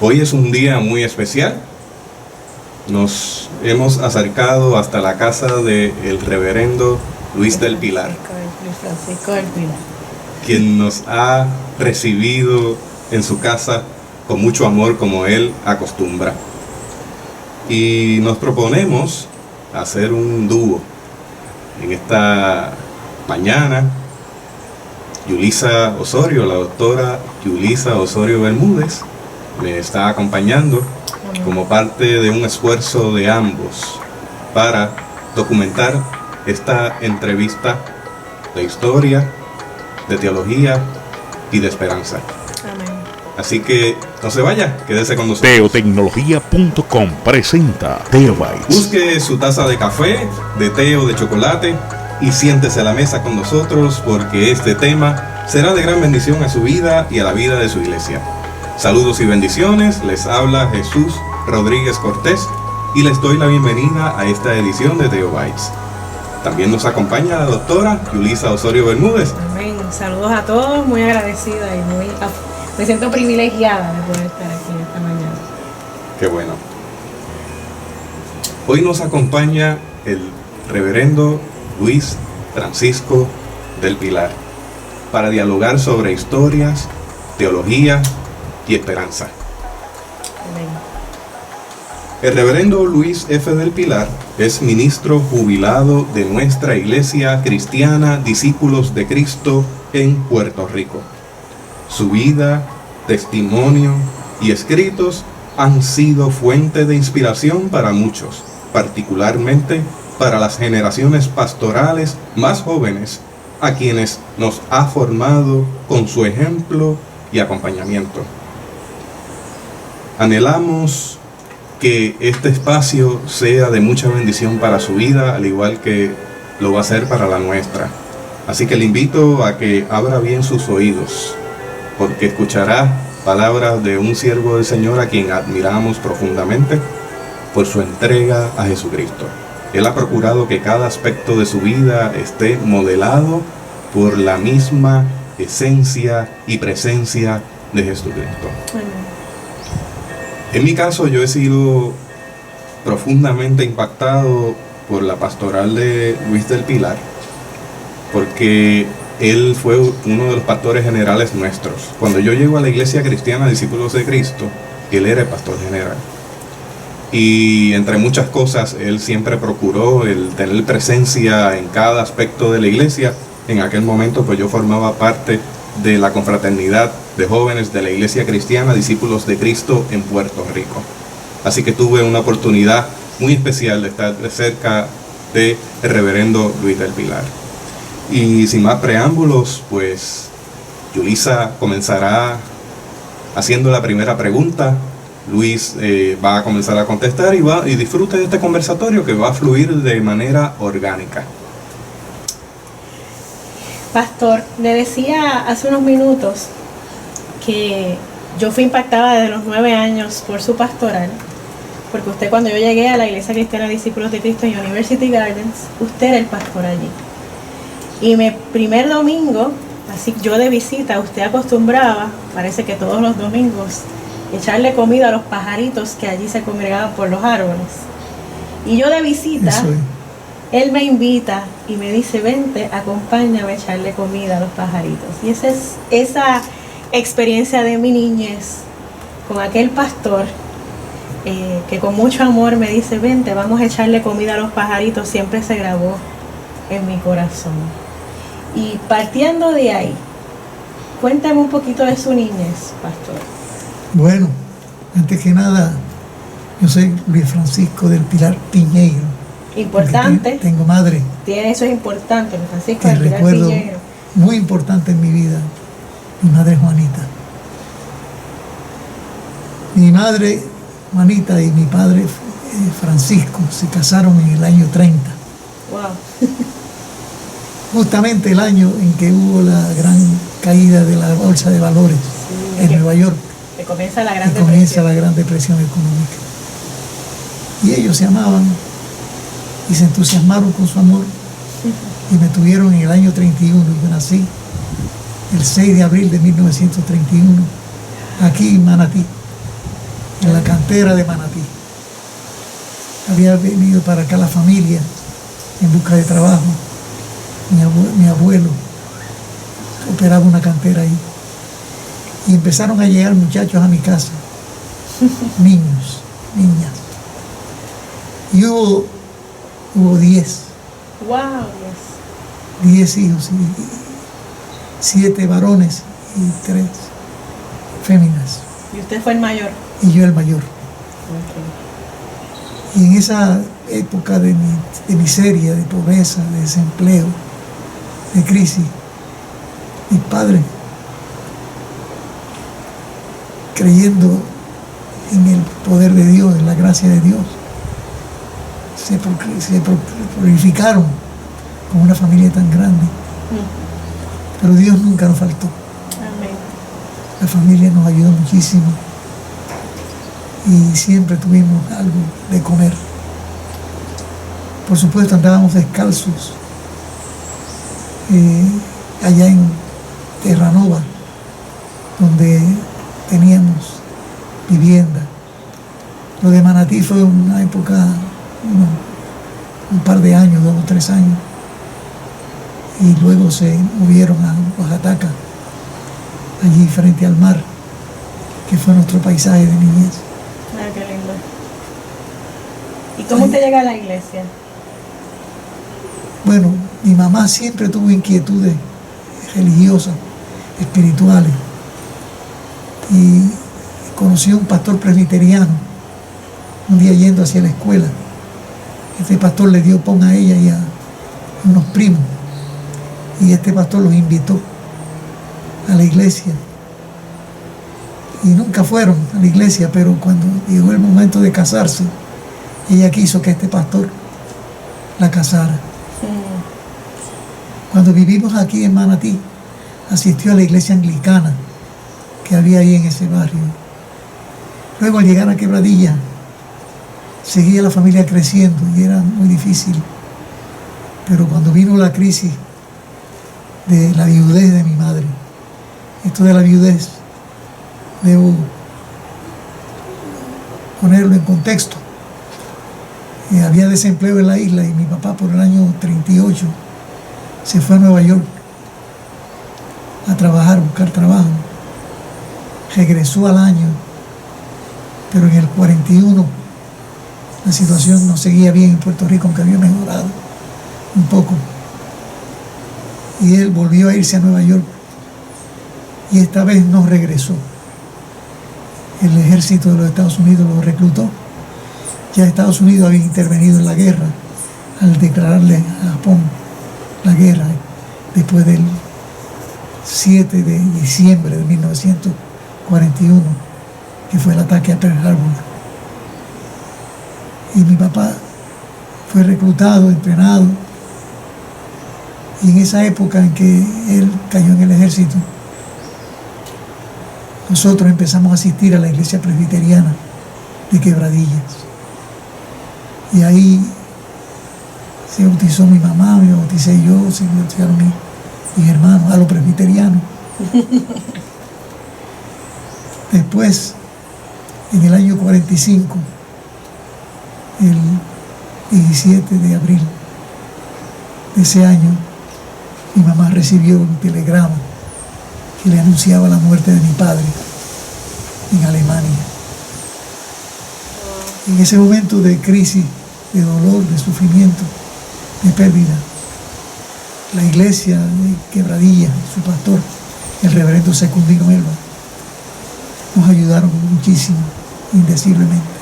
Hoy es un día muy especial. Nos hemos acercado hasta la casa del reverendo Luis del Pilar, Luis Francisco del Pilar, quien nos ha recibido en su casa con mucho amor como él acostumbra. Y nos proponemos hacer un dúo en esta mañana. Yulisa Osorio, la doctora Yulisa Osorio Bermúdez, me está acompañando como parte de un esfuerzo de ambos para documentar esta entrevista de historia, de teología y de esperanza. amén. Así que no se vaya, quédese con nosotros. Teotecnología.com presenta Teobytes. Busque su taza de café, de té o de chocolate y siéntese a la mesa con nosotros, porque este tema será de gran bendición a su vida y a la vida de su iglesia. Saludos y bendiciones, les habla Jesús Rodríguez Cortés y les doy la bienvenida a esta edición de Teobytes. También nos acompaña la doctora Yulisa Osorio Bermúdez. Amén. Saludos a todos, muy agradecida y me siento privilegiada de poder estar aquí esta mañana. Qué bueno. Hoy nos acompaña el reverendo Luis Francisco del Pilar para dialogar sobre historias, teología y esperanza. Amén. El reverendo Luis F. del Pilar es ministro jubilado de nuestra Iglesia Cristiana Discípulos de Cristo en Puerto Rico. Su vida, testimonio y escritos han sido fuente de inspiración para muchos, particularmente para las generaciones pastorales más jóvenes, a quienes nos ha formado con su ejemplo y acompañamiento. Anhelamos que este espacio sea de mucha bendición para su vida, al igual que lo va a ser para la nuestra. Así que le invito a que abra bien sus oídos, porque escuchará palabras de un siervo del Señor a quien admiramos profundamente por su entrega a Jesucristo. Él ha procurado que cada aspecto de su vida esté modelado por la misma esencia y presencia de Jesucristo. Amén. En mi caso, yo he sido profundamente impactado por la pastoral de Luis del Pilar, porque él fue uno de los pastores generales nuestros. Cuando yo llego a la Iglesia Cristiana Discípulos de Cristo, él era el pastor general. Y entre muchas cosas, él siempre procuró el tener presencia en cada aspecto de la iglesia. En aquel momento, pues yo formaba parte de la confraternidad de jóvenes de la Iglesia Cristiana Discípulos de Cristo en Puerto Rico. Así que tuve una oportunidad muy especial de estar de cerca del reverendo Luis del Pilar. Y sin más preámbulos, pues Yulisa comenzará haciendo la primera pregunta. Luis va a comenzar a contestar y disfrute de este conversatorio que va a fluir de manera orgánica. Pastor, le decía hace unos minutos que yo fui impactada desde los 9 años por su pastoral, porque usted, cuando yo llegué a la Iglesia Cristiana Discípulos de Cristo en University Gardens, usted era el pastor allí. Y mi primer domingo, así yo de visita, usted acostumbraba, parece que todos los domingos, echarle comida a los pajaritos que allí se congregaban por los árboles. Y yo de visita, él me invita y me dice: vente, acompáñame a echarle comida a los pajaritos. Y esa experiencia de mi niñez con aquel pastor que con mucho amor me dice: vente, vamos a echarle comida a los pajaritos, siempre se grabó en mi corazón. Y partiendo de ahí, cuéntame un poquito de su niñez, pastor. Bueno, antes que nada, yo soy Luis Francisco del Pilar Piñeiro. Importante. Tengo madre. Eso es importante, Luis Francisco Que del Pilar recuerdo Piñeiro. muy importante en mi vida. Mi madre Juanita. Mi madre Juanita y mi padre Francisco se casaron en el año 30. Wow. Justamente el año en que hubo la gran caída de la bolsa de valores en Nueva York. Que comienza la Que Gran comienza Depresión. la Gran Depresión económica. Y ellos se amaban y se entusiasmaron con su amor y me tuvieron en el año 31. Yo nací el 6 de abril de 1931 aquí en Manatí. en la cantera de Manatí. Había venido para acá la familia en busca de trabajo. Mi abuelo operaba una cantera ahí. Y empezaron a llegar muchachos a mi casa, niños, niñas. Y hubo 10. Wow, 10 hijos, y 7 varones y 3 féminas. ¿Y usted fue el mayor? Y yo el mayor. Okay. Y en esa época de miseria, de pobreza, de desempleo, de crisis, mis padres, creyendo en el poder de Dios, en la gracia de Dios, se purificaron con una familia tan grande. Pero Dios nunca nos faltó. Amén. La familia nos ayudó muchísimo y siempre tuvimos algo de comer. Por supuesto andábamos descalzos allá en Terranova, donde teníamos vivienda. Lo de Manatí fue una época, un par de años, 2 o 3 años, y luego se movieron a Oaxaca, allí frente al mar, que fue nuestro paisaje de niñez. Ah, qué lindo. ¿Y cómo usted llega a la iglesia? Bueno, mi mamá siempre tuvo inquietudes religiosas, espirituales, y conoció a un pastor presbiteriano un día yendo hacia la escuela. Este pastor le dio pon a ella y a unos primos, y este pastor los invitó a la iglesia. Y nunca fueron a la iglesia, pero cuando llegó el momento de casarse, ella quiso que este pastor la casara. Cuando vivimos aquí en Manatí, asistió a la iglesia anglicana que había ahí en ese barrio. Luego, al llegar a Quebradilla, seguía la familia creciendo y era muy difícil. Pero cuando vino la crisis de la viudez de mi madre, esto de la viudez, debo ponerlo en contexto. Había desempleo en la isla y mi papá por el año 38 se fue a Nueva York a trabajar, a buscar trabajo. Regresó al año, pero en el 41 la situación no seguía bien en Puerto Rico, aunque había mejorado un poco. Y él volvió a irse a Nueva York y esta vez no regresó. El ejército de los Estados Unidos lo reclutó. Ya Estados Unidos había intervenido en la guerra al declararle a Japón la guerra después del 7 de diciembre de 1941, que fue el ataque a Pearl Harbor. Y mi papá fue reclutado, entrenado, y en esa época en que él cayó en el ejército, nosotros empezamos a asistir a la iglesia presbiteriana de Quebradillas. Y ahí se bautizó mi mamá, me bauticé yo, se bautizaron mis hermanos, a los presbiterianos. Después, en el año 45, el 17 de abril de ese año, mi mamá recibió un telegrama que le anunciaba la muerte de mi padre en Alemania. En ese momento de crisis, de dolor, de sufrimiento, de pérdida, la iglesia de Quebradilla, su pastor, el reverendo Secundino Elba, nos ayudaron muchísimo, indeciblemente.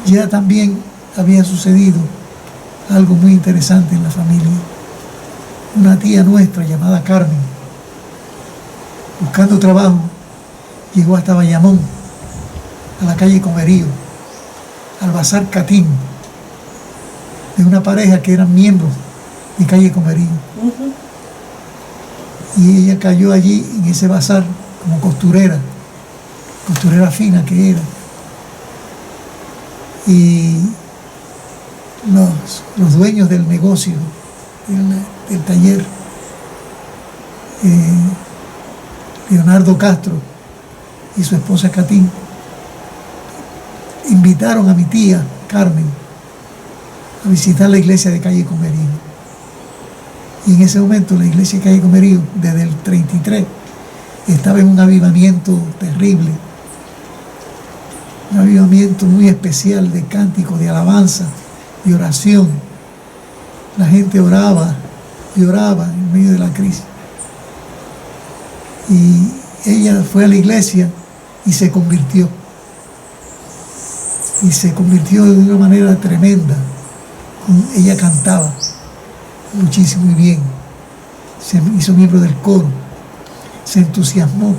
Ya también había sucedido algo muy interesante en la familia. Una tía nuestra llamada Carmen, buscando trabajo, llegó hasta Bayamón, a la calle Comerío, al Bazar Catín, de una pareja que eran miembros de calle Comerío. Y ella cayó allí en ese bazar como costurera fina que era. Y los dueños del negocio, del taller, Leonardo Castro y su esposa Catín invitaron a mi tía Carmen a visitar la iglesia de Calle Comerío. Y en ese momento la iglesia de Calle Comerío, desde el 33, estaba en un avivamiento terrible, un avivamiento muy especial de cánticos, de alabanza, de oración. La gente oraba y oraba en medio de la crisis. Y ella fue a la iglesia y se convirtió. Y se convirtió de una manera tremenda. Ella cantaba muchísimo y bien. Se hizo miembro del coro. Se entusiasmó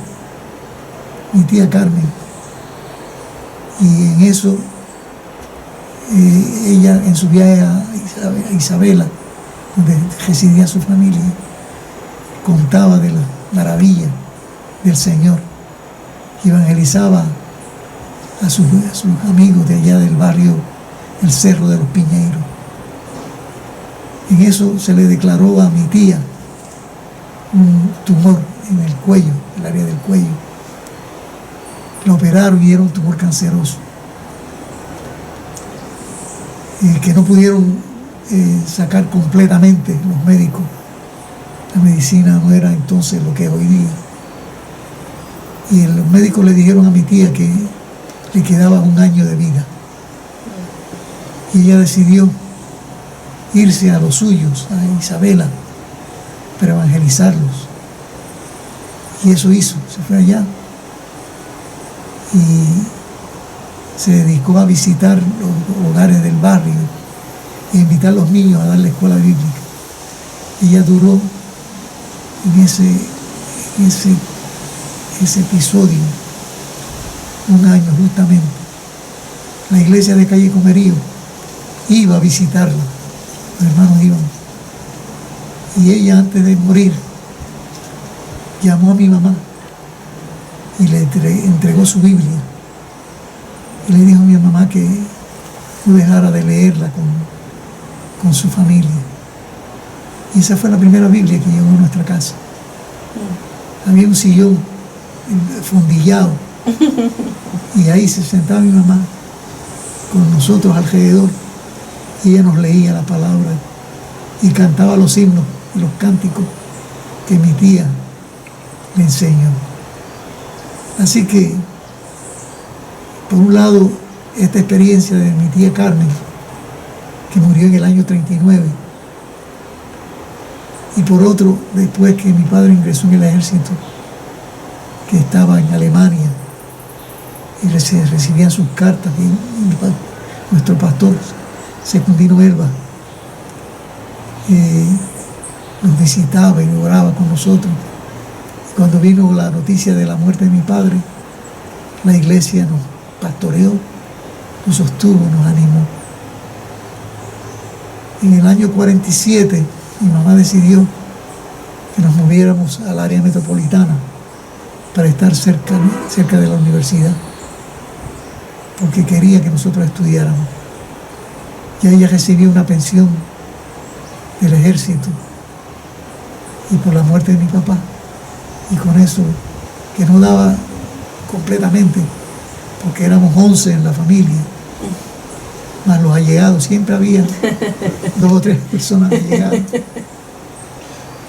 mi tía Carmen. Y en eso, ella en su viaje a Isabela, donde residía su familia, contaba de la maravilla del Señor. Evangelizaba a sus amigos de allá del barrio, el Cerro de los Piñeiros. En eso se le declaró a mi tía un tumor en el cuello, el área del cuello. La operaron y era un tumor canceroso, que no pudieron sacar completamente los médicos. La medicina no era entonces lo que es hoy día. Y los médicos le dijeron a mi tía que le quedaba 1 año de vida. Y ella decidió irse a los suyos, a Isabela, para evangelizarlos. Y eso hizo, se fue allá. Y se dedicó a visitar los hogares del barrio e invitar a los niños a dar la escuela bíblica. Ella duró en ese episodio 1 año justamente. La iglesia de Calle Comerío iba a visitarla, los hermanos iban. Y ella, antes de morir, llamó a mi mamá y le entregó su Biblia. Y le dijo a mi mamá que no dejara de leerla con su familia. Y esa fue la primera Biblia que llegó a nuestra casa. Había un sillón fondillado y ahí se sentaba mi mamá con nosotros alrededor y ella nos leía la palabra y cantaba los himnos y los cánticos que mi tía le enseñó. Así que, por un lado, esta experiencia de mi tía Carmen, que murió en el año 39, y por otro, después que mi padre ingresó en el ejército, que estaba en Alemania, y recibían sus cartas, y nuestro pastor Secundino Elba nos visitaba y oraba con nosotros. Y cuando vino la noticia de la muerte de mi padre, la iglesia nos pastoreó, nos sostuvo, nos animó. En el año 47, mi mamá decidió que nos moviéramos al área metropolitana para estar cerca de la universidad, porque quería que nosotros estudiáramos. Ya ella recibía una pensión del ejército y por la muerte de mi papá, y con eso, que no daba completamente, porque éramos 11 en la familia, más los allegados, siempre había 2 o 3 personas allegadas.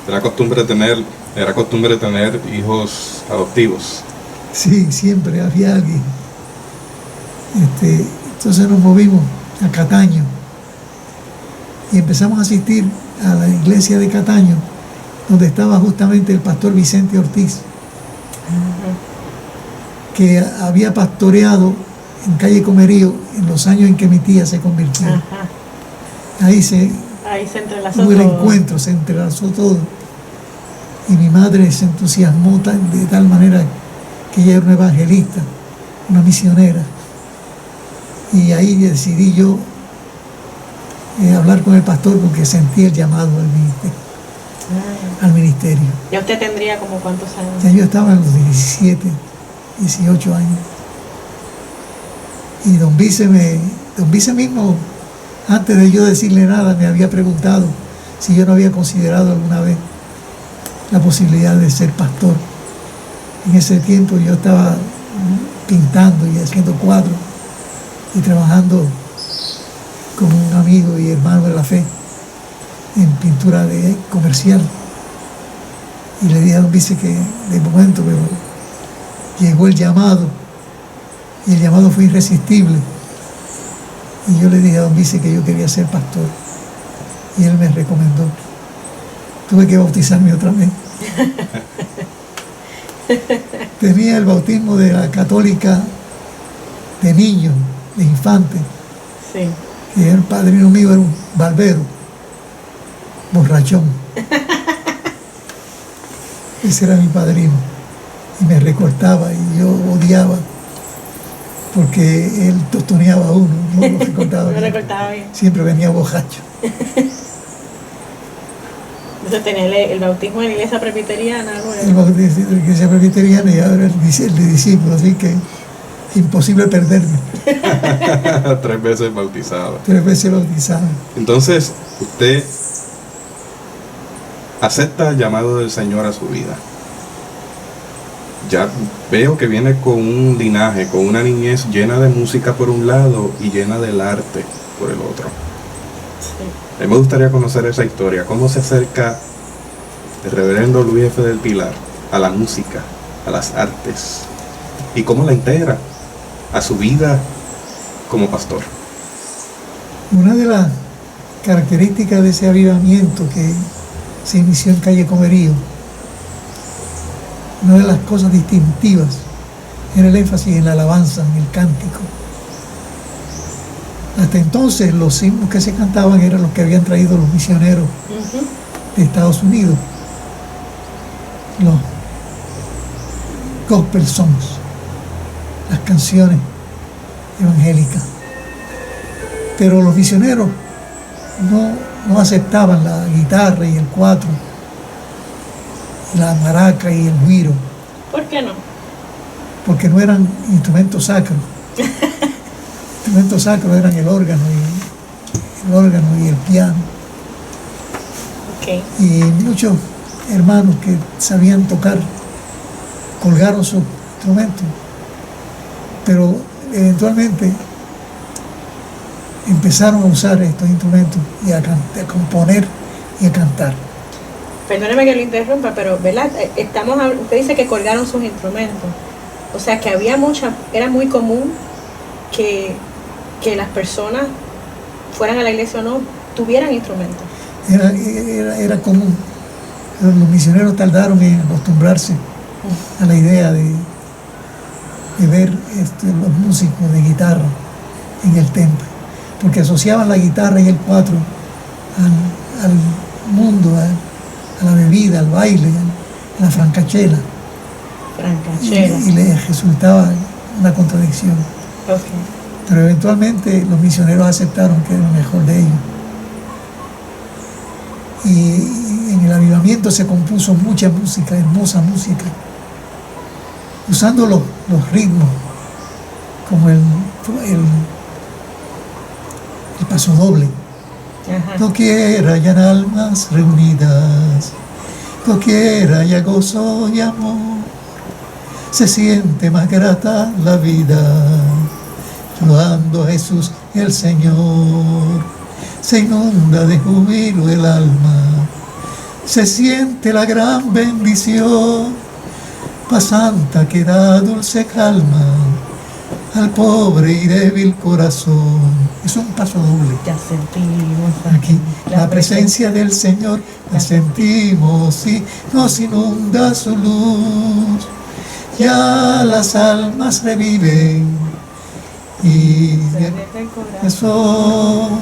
Era costumbre tener hijos adoptivos. Sí, siempre había alguien. Entonces nos movimos a Cataño y empezamos a asistir a la iglesia de Cataño, donde estaba justamente el pastor Vicente Ortiz, que había pastoreado en Calle Comerío en los años en que mi tía se convirtió. Ahí se entrelazó hubo el todo. encuentro, se entrelazó todo. Y mi madre se entusiasmó de tal manera que ella era una evangelista, una misionera. Y ahí decidí yo hablar con el pastor, porque sentí el llamado al ministerio. ¿Ya usted tendría como cuántos años? Ya yo estaba en los 17, 18 años. Y don Vice mismo, antes de yo decirle nada, me había preguntado si yo no había considerado alguna vez la posibilidad de ser pastor. En ese tiempo yo estaba pintando y haciendo cuadros y trabajando con un amigo y hermano de la fe en pintura comercial. Y le dije a don Vice que de momento, pero llegó el llamado y el llamado fue irresistible. Y yo le dije a don Vice que yo quería ser pastor y él me recomendó. Tuve que bautizarme otra vez. Tenía el bautismo de la católica de niño, de infante. Sí. Que el padrino mío era un barbero, borrachón. Ese era mi padrino. Y me recortaba y yo odiaba porque él tostoneaba a uno, no lo recortaba No bien. recortaba bien. Siempre venía bojacho. Entonces tenía el bautismo en la iglesia presbiteriana. El bautismo de la iglesia presbiteriana y ahora el de discípulo, así que imposible perderme. 3 veces bautizado. 3 veces bautizado. Entonces, usted acepta el llamado del Señor a su vida. Ya veo que viene con un linaje, con una niñez llena de música por un lado y llena del arte por el otro. Sí. A mí me gustaría conocer esa historia. ¿Cómo se acerca el reverendo Luis F. del Pilar a la música, a las artes? ¿Y cómo la integra a su vida como pastor? Una de las características de ese avivamiento que se inició en Calle Comerío, una de las cosas distintivas era el énfasis en la alabanza, en el cántico. Hasta entonces los himnos que se cantaban eran los que habían traído los misioneros de Estados Unidos, los gospel songs, las canciones evangélicas. Pero los misioneros no aceptaban la guitarra y el cuatro, la maraca y el güiro, ¿Por qué no? porque no eran instrumentos sacros. Instrumentos sacros eran el órgano y el piano. Okay. Y muchos hermanos que sabían tocar colgaron sus instrumentos, pero eventualmente empezaron a usar estos instrumentos y a componer y a cantar. Perdóneme que lo interrumpa, pero ¿verdad? Usted dice que colgaron sus instrumentos. O sea que era muy común que las personas fueran a la iglesia o no, tuvieran instrumentos. Era común. Pero los misioneros tardaron en acostumbrarse a la idea de ver los músicos de guitarra en el templo, porque asociaban la guitarra y el cuatro al mundo, a la bebida, al baile, a la francachela. Francachela. Y les resultaba una contradicción. Okay. Pero eventualmente los misioneros aceptaron que era lo mejor de ellos. Y en el avivamiento se compuso mucha música, hermosa música, usando los ritmos, como el paso doble. Ajá. Doquiera hayan almas reunidas, doquiera haya gozo y amor, se siente más grata la vida, loando a Jesús el Señor. Se inunda de júbilo el alma, se siente la gran bendición, paz santa que da dulce calma al pobre y débil corazón. Es un paso doble. Ya sentimos Aquí la presencia del Señor la sentimos y nos inunda su luz. Ya las almas reviven y del corazón.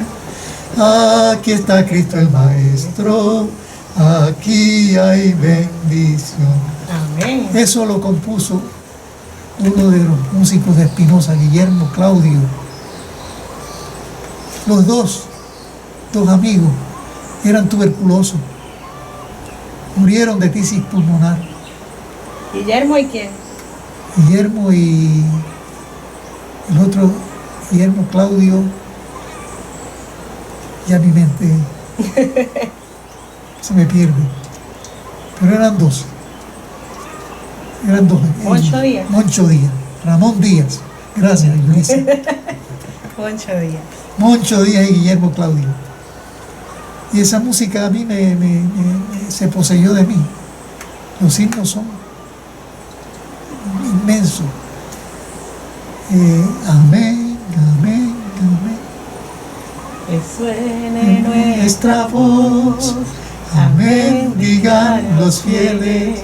Aquí está Cristo el Maestro, aquí hay bendición. Amén. Eso lo compuso uno de los músicos de Espinosa, Guillermo Claudio. Los dos amigos, eran tuberculosos, murieron de tisis pulmonar. ¿Guillermo y quién? Guillermo y el otro, Guillermo Claudio, ya mi mente se me pierde, pero eran dos. Eran dos. Moncho Díaz. Moncho Díaz. Ramón Díaz. Gracias, Luis. Moncho Díaz. Moncho Díaz y Guillermo Claudio. Y esa música a mí se poseyó de mí. Los himnos son inmensos. Amén, amén, amén. Que suene nuestra voz. Amén, digan los fieles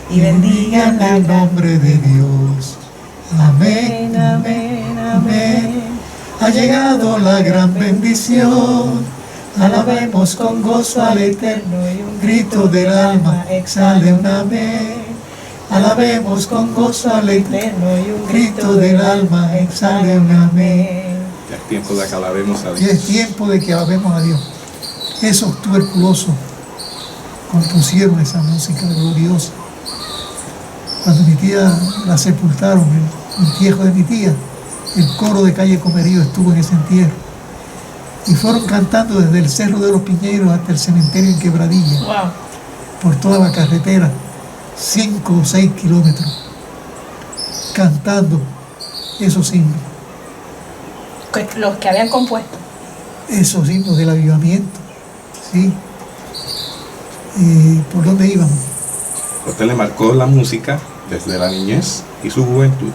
y bendigan el nombre de Dios. Amén, amén, amén. Ha llegado la gran bendición. Alabemos con gozo al Eterno y un grito del alma exhale un amén. Alabemos con gozo al Eterno y un grito del alma exhale un amén. Ya es tiempo de que alabemos a Y Dios. es tiempo de que alabemos a Dios. Esos tuberculosos compusieron esa música gloriosa. Cuando mi tía la sepultaron, el entierro de mi tía, el coro de Calle Comerío estuvo en ese entierro. Y fueron cantando desde el Cerro de los Piñeros hasta el cementerio en Quebradilla, Wow. por toda la carretera, 5 o 6 kilómetros, cantando esos himnos, Los que habían compuesto. esos himnos del avivamiento. ¿Sí? ¿Por dónde íbamos? A usted le marcó la música desde la niñez y su juventud.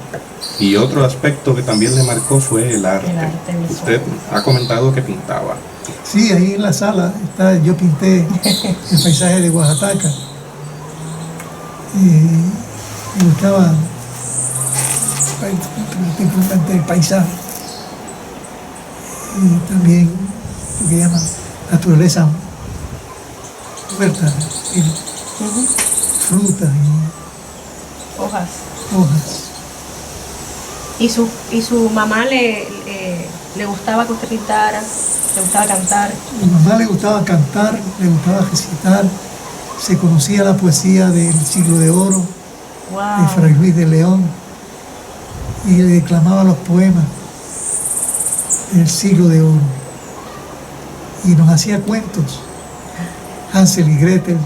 Y otro aspecto que también le marcó fue el arte. El arte visual. Usted ha comentado que pintaba. Sí, ahí en la sala yo pinté el paisaje de Oaxaca. Me gustaba particularmente el paisaje. Y también lo que llaman naturaleza muerta, frutas Hojas. y hojas. Y su mamá le gustaba que usted pintara, le gustaba cantar. A mi mamá le gustaba cantar, le gustaba recitar, se conocía la poesía del Siglo de Oro, de Wow. Fray Luis de León, y le declamaba los poemas del Siglo de Oro. Y nos hacía cuentos, Hansel y Gretel,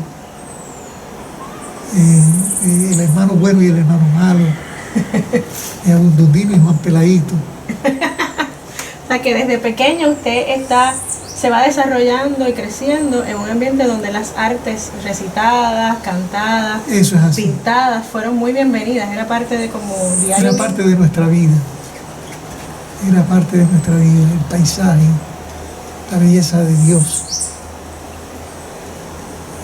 el hermano bueno y el hermano malo, Abundundino y Juan Peladito. O sea que desde pequeño usted se va desarrollando y creciendo en un ambiente donde las artes recitadas, cantadas, Eso es así. pintadas fueron muy bienvenidas. Era parte de como diario. Era parte de nuestra vida. Era parte de nuestra vida, el paisaje, la belleza de Dios.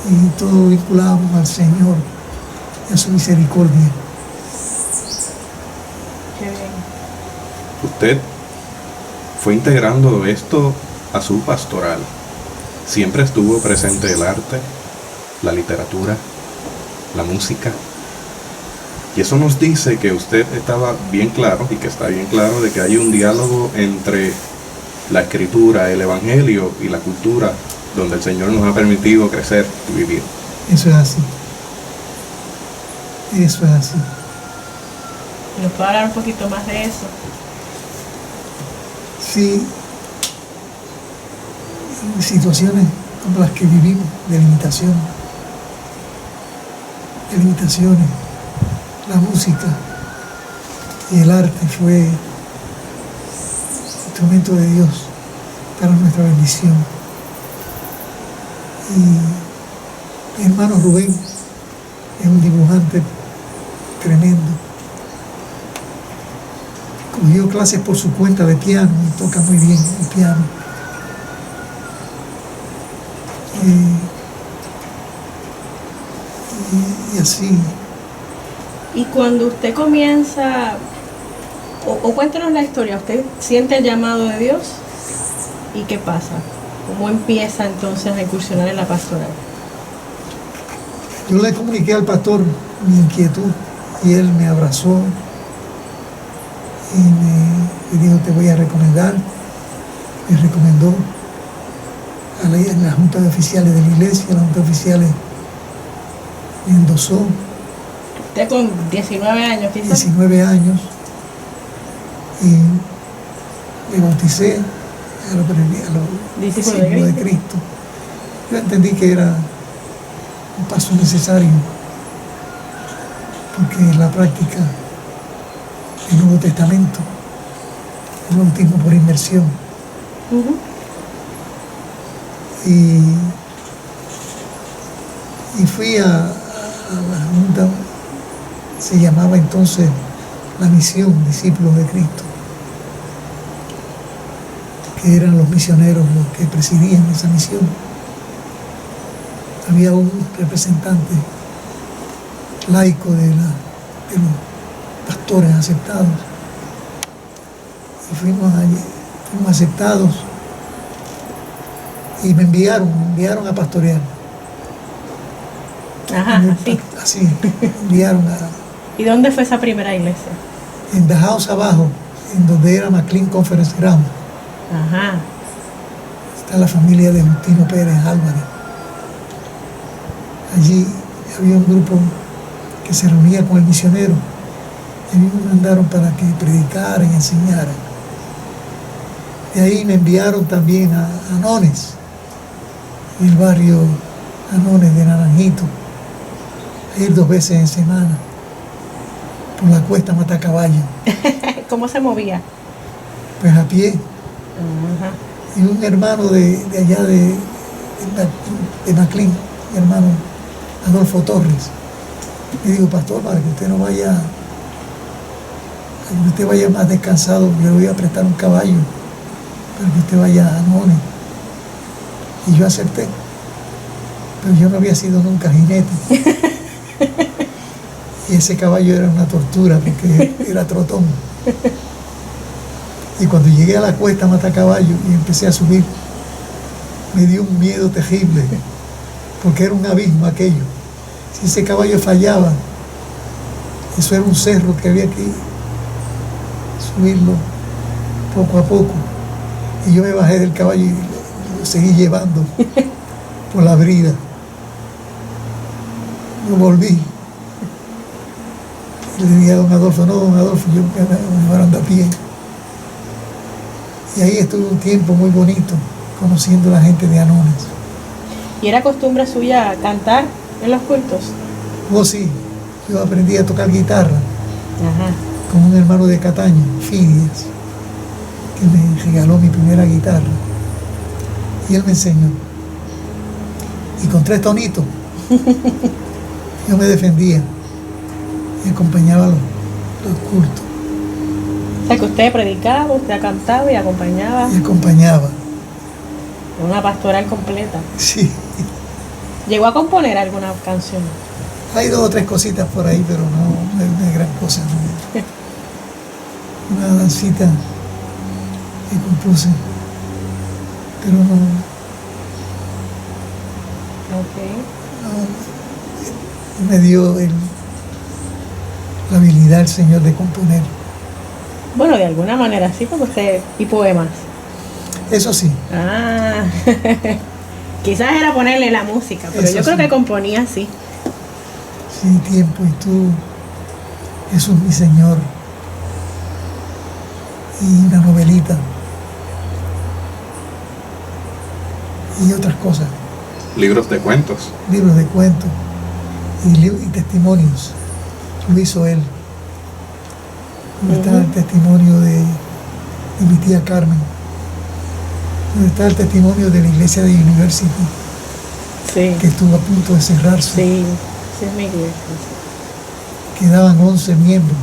Y todo lo vinculábamos al Señor y a su misericordia. Qué bien. Usted fue integrando esto a su pastoral. Siempre estuvo presente el arte, la literatura, la música. Y eso nos dice que usted estaba bien claro y que está bien claro de que hay un diálogo entre la escritura, el evangelio y la cultura donde el Señor nos ha permitido crecer y vivir. Eso es así. Eso es así. ¿Nos puede hablar un poquito más de eso? Sí, en situaciones como las que vivimos, de limitaciones, la música y el arte fue instrumento de Dios para nuestra bendición. Y mi hermano Rubén es un dibujante tremendo. Cogió clases por su cuenta de piano y toca muy bien el piano. Y así. Y cuando usted comienza, o cuéntanos la historia, ¿usted siente el llamado de Dios? ¿Y qué pasa? ¿Cómo empieza entonces a incursionar en la pastoral? Yo le comuniqué al pastor mi inquietud y él me abrazó y me dijo, te voy a recomendar. Me recomendó a la Junta de Oficiales de la Iglesia, la Junta de Oficiales me endosó, Usted con 19 años, quizás. 19 años, y me bauticé a los Discípulo de discípulos de Cristo. Cristo. Yo entendí que era un paso necesario porque en la práctica del Nuevo Testamento, el bautismo por inmersión. Ujú. Y fui a la junta, se llamaba entonces la misión Discípulos de Cristo, que eran los misioneros los que presidían esa misión. Había un representante laico de los pastores aceptados, y fuimos allí, fuimos aceptados, y me enviaron a pastorear. Ajá, así. Así, me enviaron ¿Y dónde fue esa primera iglesia? en The House abajo, en donde era McLean Conference Ground. Ajá. Está la familia de Justino Pérez Álvarez. Allí había un grupo que se reunía con el misionero, y a mí me mandaron para que predicara y enseñara. De ahí me enviaron también a Anones, el barrio Anones de Naranjito, a ir 2 veces en semana por la cuesta Matacaballo, ¿Cómo se movía? pues a pie. Ajá. Y un hermano de allá de McLean, mi hermano Adolfo Torres, me dijo: pastor, para que usted no vaya, para que usted vaya más descansado, yo le voy a prestar un caballo para que usted vaya a Anones. Y yo acepté, pero yo no había sido nunca jinete. Y ese caballo era una tortura porque era trotón. Y cuando llegué a la cuesta Matacaballo y empecé a subir, me dio un miedo terrible, porque era un abismo aquello. Si ese caballo fallaba, eso era un cerro que había que subirlo poco a poco. Y yo me bajé del caballo y lo seguí llevando por la brida. No volví. Y le dije a don Adolfo: no, don Adolfo, yo me voy a andar a pie. Y ahí estuve un tiempo muy bonito, conociendo a la gente de Anones. ¿Y era costumbre suya cantar en los cultos? Oh, sí, yo aprendí a tocar guitarra Ajá. con un hermano de Cataño, Fidias, que me regaló mi primera guitarra. Y él me enseñó. Y con 3 tonitos, yo me defendía y acompañaba los cultos. O sea, que usted predicaba, usted cantaba y acompañaba Y acompañaba, una pastoral completa. sí. ¿Llegó a componer alguna canción? Hay 2 o 3 cositas por ahí, pero no es gran cosa. ¿No? Una dancita que compuse, pero no Ok. me dio la habilidad el Señor de componer. Bueno, de alguna manera sí, porque usted... ¿Y poemas? Eso sí, Ah, quizás era ponerle la música, pero Eso yo creo sí. que componía así. sí, tiempo y tú, Jesús mi Señor, y una novelita, y otras cosas, Libros de cuentos. libros de cuentos y testimonios. Lo hizo él. Donde está el testimonio de mi tía Carmen, donde está el testimonio de la iglesia de University, Sí, que estuvo a punto de cerrarse. sí, sí es mi iglesia. Quedaban 11 miembros.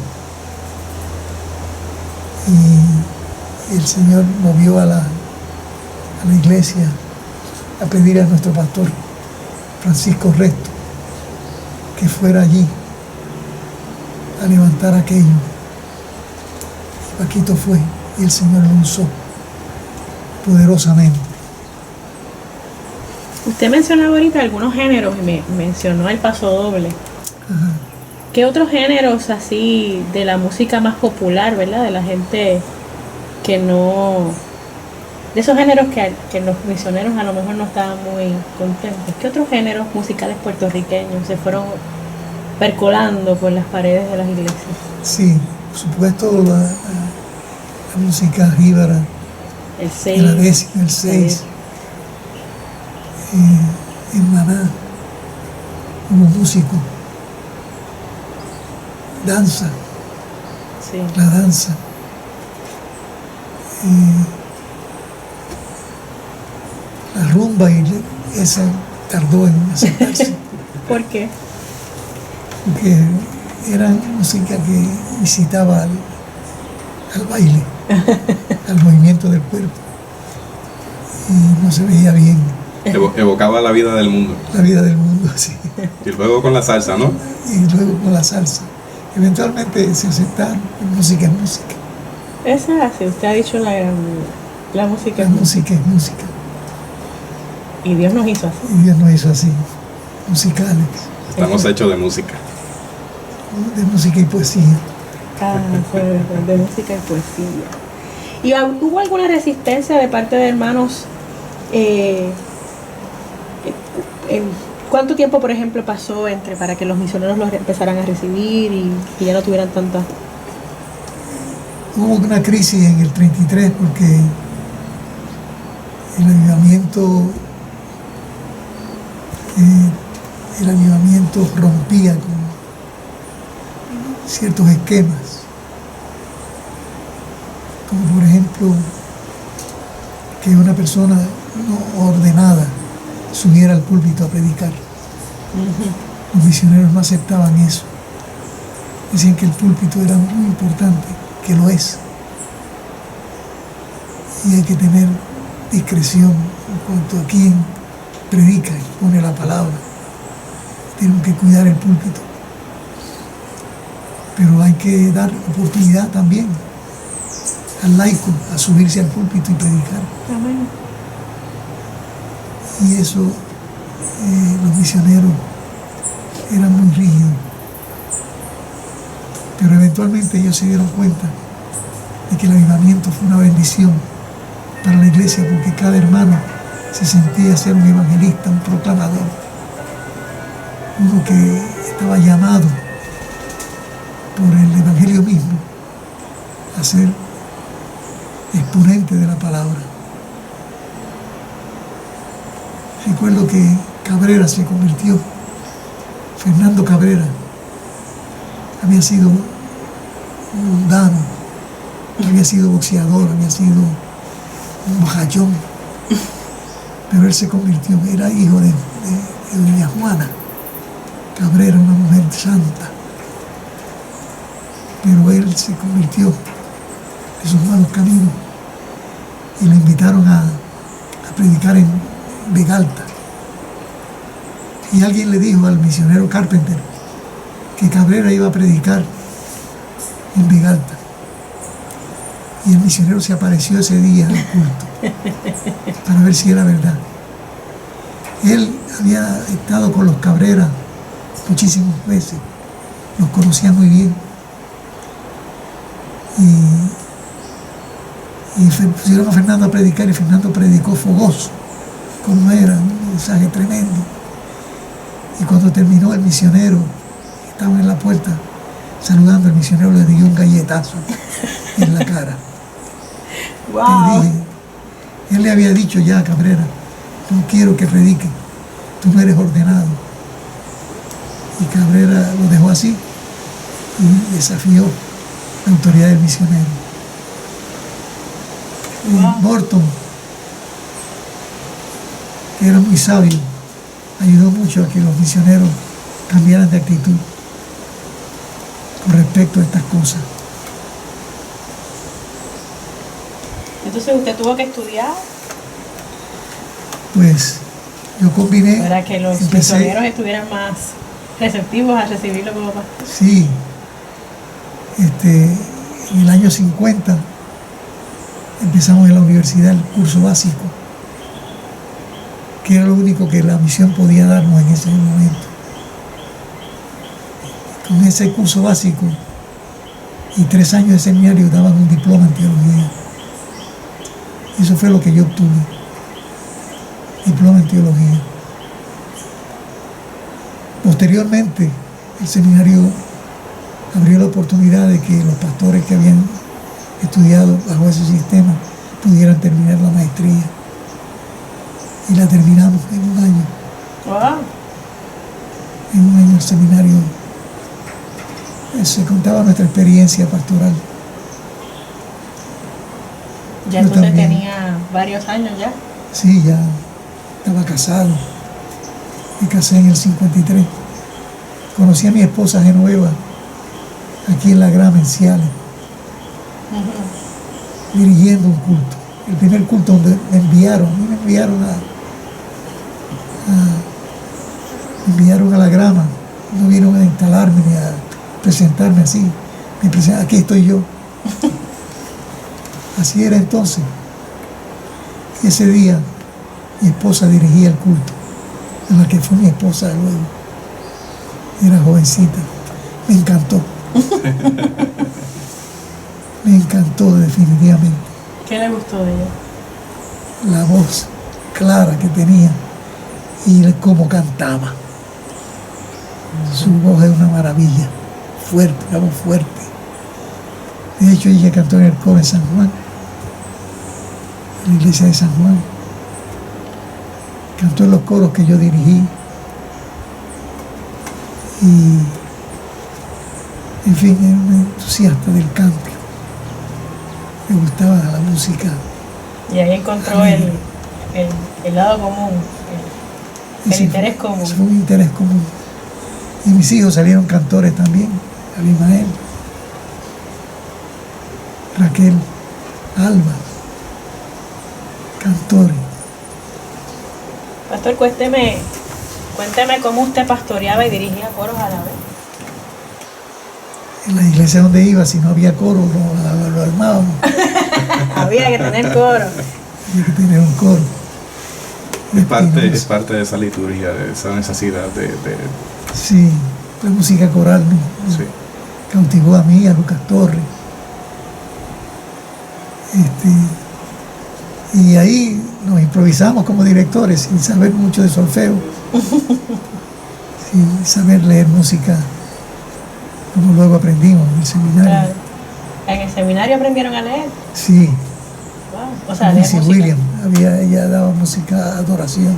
Y el Señor movió a la iglesia a pedir a nuestro pastor Francisco Resto que fuera allí a levantar aquello. Y Paquito fue y el Señor lo usó poderosamente. Usted mencionaba ahorita algunos géneros y me mencionó el paso doble. Ajá. ¿Qué otros géneros así de la música más popular, verdad? De la gente que no... De esos géneros que los misioneros a lo mejor no estaban muy contentos. ¿Qué otros géneros musicales puertorriqueños se fueron percolando por las paredes de las iglesias? Sí, por supuesto la música jíbara, El de 6. la décima, el 6, en Maná, como músico. danza, Sí. la danza. La rumba y esa tardó en aceptarse, ¿Por qué? porque era música que incitaba al baile, al movimiento del cuerpo, y no se veía bien Evocaba la vida del mundo. la vida del mundo así. Y luego con la salsa, ¿no? Y luego con la salsa. Eventualmente se aceptaron, música es música, Esa es así, usted ha dicho la música la es música. música es música, Y Dios nos hizo así. y Dios nos hizo así, musicales, Estamos hechos de música. de música y poesía. Ah, de música y poesía. ¿Y hubo alguna resistencia de parte de hermanos? ¿Cuánto tiempo, por ejemplo, pasó para que los misioneros los empezaran a recibir y ya no tuvieran tanta... Hubo una crisis en el 33 porque el avivamiento rompía con ciertos esquemas, como por ejemplo que una persona no ordenada subiera al púlpito a predicar. Los misioneros no aceptaban eso. Decían que el púlpito era muy importante, que lo es. Y hay que tener discreción en cuanto a quién predica y pone la palabra. Tienen que cuidar el púlpito. Pero hay que dar oportunidad también al laico a subirse al púlpito y predicar. Amén. Y eso los misioneros eran muy rígidos. Pero eventualmente ellos se dieron cuenta de que el avivamiento fue una bendición para la iglesia, porque cada hermano se sentía ser un evangelista, un proclamador, uno que estaba llamado por el evangelio mismo a ser exponente de la palabra. Recuerdo que Cabrera se convirtió, Fernando Cabrera había sido mundano, había sido boxeador, había sido un bajachón, pero él se convirtió, era hijo de doña Juana Cabrera, una mujer santa, pero él se convirtió en sus malos caminos y lo invitaron a predicar en Vegalta. Y alguien le dijo al misionero Carpenter que Cabrera iba a predicar en Vegalta. Y el misionero se apareció ese día al culto para ver si era verdad. Él había estado con los Cabrera muchísimas veces, los conocía muy bien. Y pusieron a Fernando a predicar y Fernando predicó fogoso, como era, un mensaje tremendo. Y cuando terminó el misionero, estaban en la puerta saludando, el misionero le dio un galletazo en la cara. Wow. Le dije, él le había dicho ya a Cabrera, no quiero que predique, tú no eres ordenado. Y Cabrera lo dejó así y desafió la autoridad del misionero. Y Morton, que era muy sabio, ayudó mucho a que los misioneros cambiaran de actitud con respecto a estas cosas. Entonces usted tuvo que estudiar Pues yo combiné, para que los misioneros estuvieran más receptivos a recibirlo como pastor. sí, en el año 50 empezamos en la universidad el curso básico, que era lo único que la misión podía darnos en ese momento. Con ese curso básico y 3 años de seminario daban un diploma en teología. Eso fue lo que yo obtuve, diploma en teología. Posteriormente, el seminario abrió la oportunidad de que los pastores que habían estudiado bajo ese sistema pudieran terminar la maestría. Y la terminamos en un año. Wow. En un año el seminario se contaba nuestra experiencia pastoral. Ya Yo entonces también. tenía varios años ya. Sí, ya estaba casado. Me casé en el 53. Conocí a mi esposa Genoveva aquí en La Grama, en Ciales, dirigiendo un culto. El primer culto donde me enviaron a La Grama. No vieron a instalarme ni a presentarme así. Me presentaron, aquí estoy yo. Así era entonces. Y ese día mi esposa dirigía el culto, a la que fue mi esposa luego. Era jovencita. Me encantó. Me encantó definitivamente. ¿Qué le gustó de ella? La voz clara que tenía y cómo cantaba. Su voz es una maravilla, fuerte, una voz fuerte. De hecho, ella cantó en el coro en San Juan, en la iglesia de San Juan. Cantó en los coros que yo dirigí. Y, en fin, era un entusiasta del canto. Me gustaba la música. Y ahí encontró el lado común, el Ese interés común. Fue un interés común. Y mis hijos salieron cantores también. Abimael, Raquel, Alba, cantores. Pastor, cuénteme cómo usted pastoreaba y dirigía coros a la vez. En la iglesia donde iba, si no había coro, lo armábamos. Había que tener coro. Había que tener un coro. Es parte de esa liturgia, de esa necesidad de Sí, la música coral me sí. cautivó a mí, a Lucas Torres. Y ahí nos improvisamos como directores sin saber mucho de solfeo, sin saber leer música, como luego aprendimos en el seminario. Claro. ¿En el seminario aprendieron a leer? Sí, Wow. O sea, leer Missy música. William, ella daba música adoración.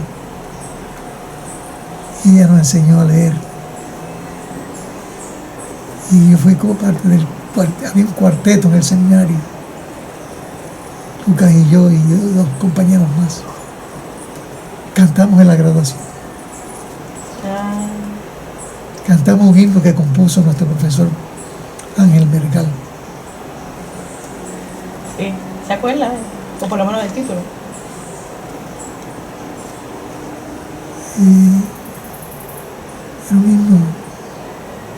Y ella nos enseñó a leer. Y yo fui como parte del había un cuarteto en el seminario. Lucas y yo y dos compañeros más. Cantamos en la graduación. Ah, Cantamos un himno que compuso nuestro profesor Ángel Mergal. sí. ¿Se acuerda? O por lo menos del título. Y era un himno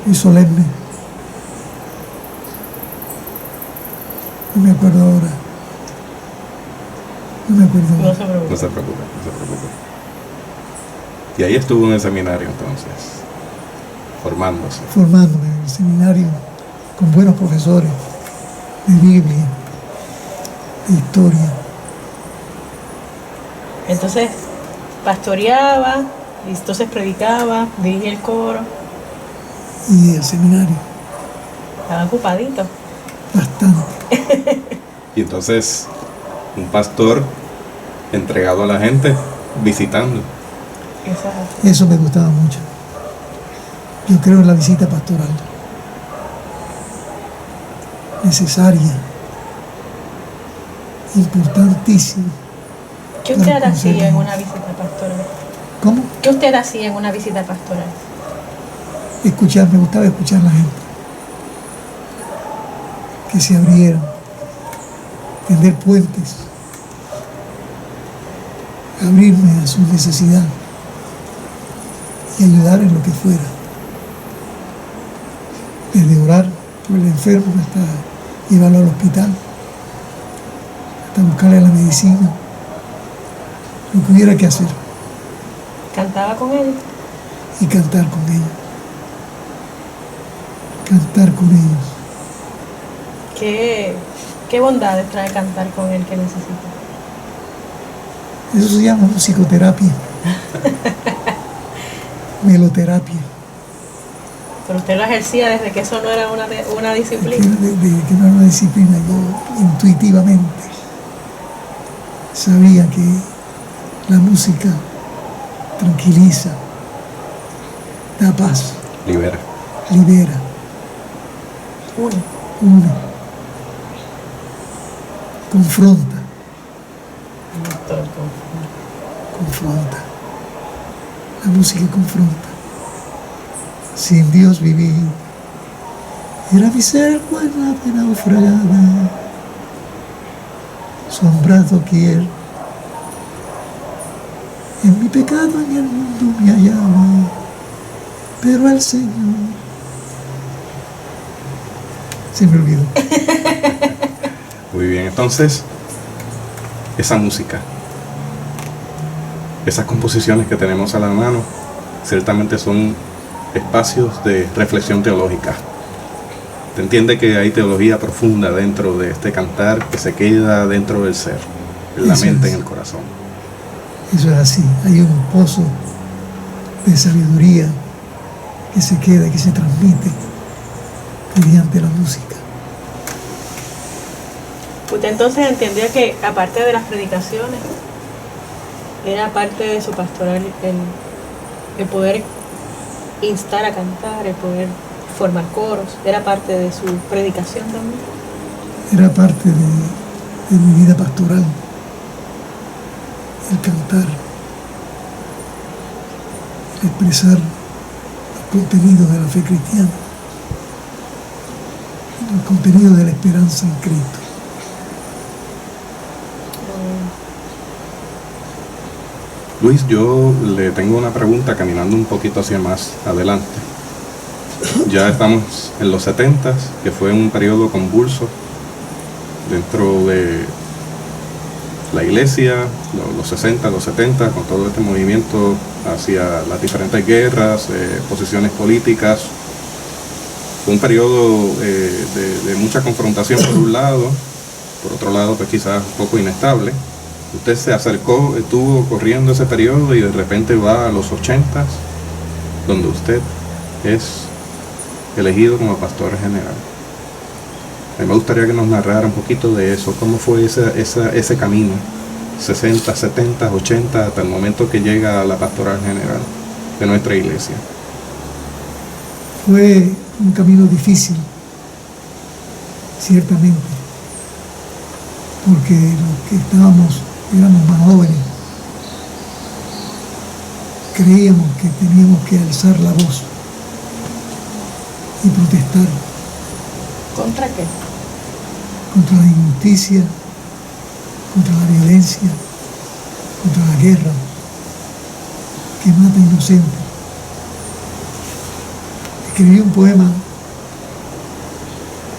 muy solemne. No me acuerdo ahora. No me acuerdo No ahora. se preocupe. No se preocupe, no se preocupe. Y ahí estuvo en el seminario entonces, formándose. Formándome en el seminario con buenos profesores de Biblia, de historia. Entonces, pastoreaba, y entonces predicaba, dirigía el coro. Y el seminario, Estaba ocupadito. bastante. Y entonces, un pastor entregado a la gente, visitando. Esa- Eso me gustaba mucho. Yo creo en la visita pastoral. Necesaria. Importantísima. ¿Qué usted Para hacía en conseguir. una visita pastoral? ¿Cómo? ¿Qué usted hacía en una visita pastoral? Escuchar, me gustaba escuchar a la gente. Que se abrieran. Tender puentes. Abrirme a su necesidad. Y ayudar en lo que fuera. Desde orar por el enfermo hasta llevarlo al hospital. Hasta buscarle la medicina. Lo que hubiera que hacer. ¿Cantaba con él? Y cantar con ellos. Cantar con ellos. ¿Qué bondades trae cantar con él que necesita? Eso se llama musicoterapia. Meloterapia. Pero usted lo ejercía desde que eso no era una Que disciplina. que no era una disciplina, yo intuitivamente sabía que la música tranquiliza, da paz, Libera. libera. une, confronta, confronta. La música confronta. Sin Dios vivir, era mi ser buena de naufragada, sombra doquier. En mi pecado en el mundo me hallaba, pero el Señor se me olvidó. Muy bien, entonces, esa música, esas composiciones que tenemos a la mano, ciertamente son espacios de reflexión teológica. Te entiende que hay teología profunda dentro de este cantar que se queda dentro del ser, en la mente, en el corazón. Eso es así, hay un pozo de sabiduría que se queda, que se transmite mediante la música. Usted entonces entendía que aparte de las predicaciones, era parte de su pastoral el poder instar a cantar, el poder formar coros, era parte de su predicación también. Era parte de mi vida pastoral, el cantar, el expresar los contenidos de la fe cristiana, el contenido de la esperanza en Cristo. Luis, yo le tengo una pregunta caminando un poquito hacia más adelante. Ya estamos en los 70s, que fue un periodo convulso dentro de la iglesia, los 60, los 70, con todo este movimiento hacia las diferentes guerras, posiciones políticas. Fue un periodo de mucha confrontación por un lado, por otro lado pues quizás un poco inestable. Usted se acercó, estuvo corriendo ese periodo y de repente va a los 80s, donde usted es elegido como pastor general. A mí me gustaría que nos narrara un poquito de eso, cómo fue ese camino, 60, 70, 80, hasta el momento que llega a la pastoral general de nuestra iglesia. Fue un camino difícil, ciertamente, porque los que éramos más jóvenes, creíamos que teníamos que alzar la voz y protestar. ¿Contra qué? Contra la injusticia, contra la violencia, contra la guerra que mata inocentes. Escribí un poema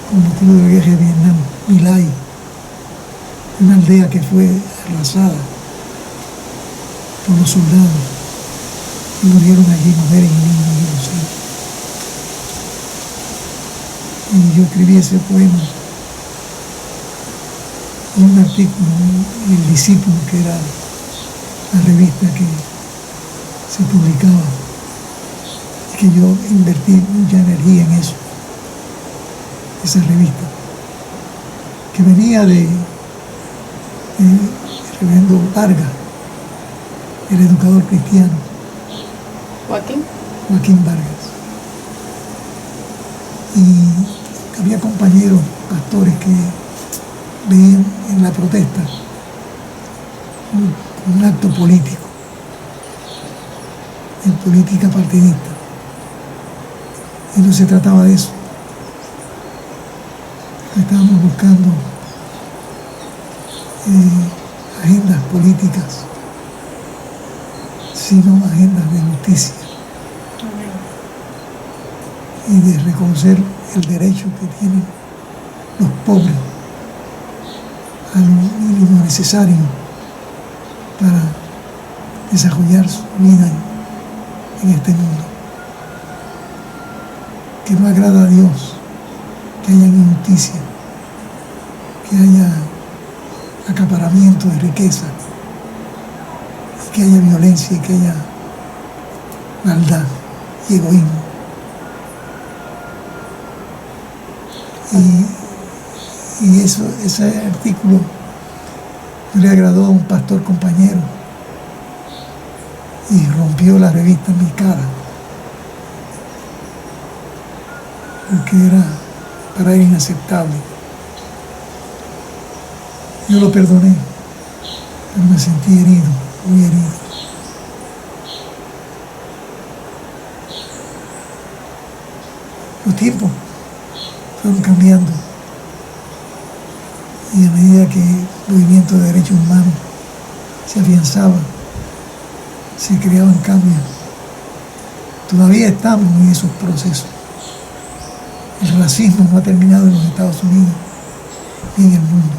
con motivo de la guerra de Vietnam, My Lai, una aldea que fue arrasada por los soldados y murieron allí mujeres y niños inocentes. Y yo escribí ese poema en un artículo en El Discípulo, que era la revista que se publicaba, y que yo invertí mucha energía en eso, esa revista, que venía de reverendo Vargas, el educador cristiano, Joaquín Vargas. Y había compañeros pastores que veían en la protesta un acto político, en política partidista. Y no se trataba de eso. Estábamos buscando agendas políticas, sino agendas de justicia y de reconocer el derecho que tienen los pobres a lo mínimo necesario para desarrollar su vida en este mundo. Que no agrada a Dios que haya injusticia, que haya acaparamiento de riqueza, y que haya violencia y que haya maldad y egoísmo. Y ese artículo le agradó a un pastor compañero y rompió la revista en mi cara, porque era para él inaceptable. Yo lo perdoné, pero me sentí herido, muy herido. Los tiempos fueron cambiando y a medida que el movimiento de derechos humanos se afianzaba, se creaban cambios. Todavía estamos en esos procesos. El racismo no ha terminado en los Estados Unidos ni en el mundo.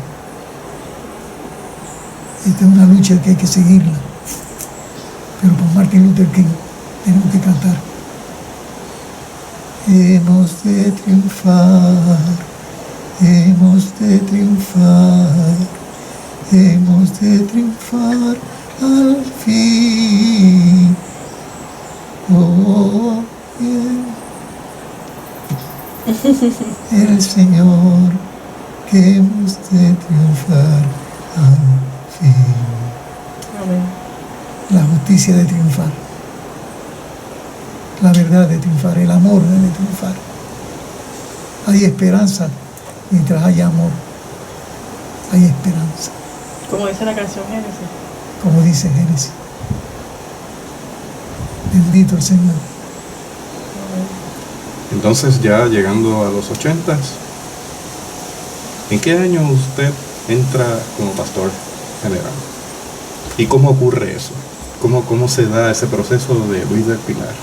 Esta es una lucha que hay que seguirla. Pero por Martin Luther King tenemos que cantar. Hemos de triunfar, hemos de triunfar, hemos de triunfar al fin. Oh, yeah. El Señor, que hemos de triunfar al fin. Amén. La justicia de triunfar, la verdad de triunfar, el amor de triunfar. Hay esperanza mientras haya amor. Hay esperanza, Como dice la canción Génesis. como dice Génesis. Bendito el Señor. Entonces, ya llegando a los 80s, ¿en qué año usted entra como pastor general? ¿Y cómo ocurre eso? ¿Cómo se da ese proceso de Luis del Pilar?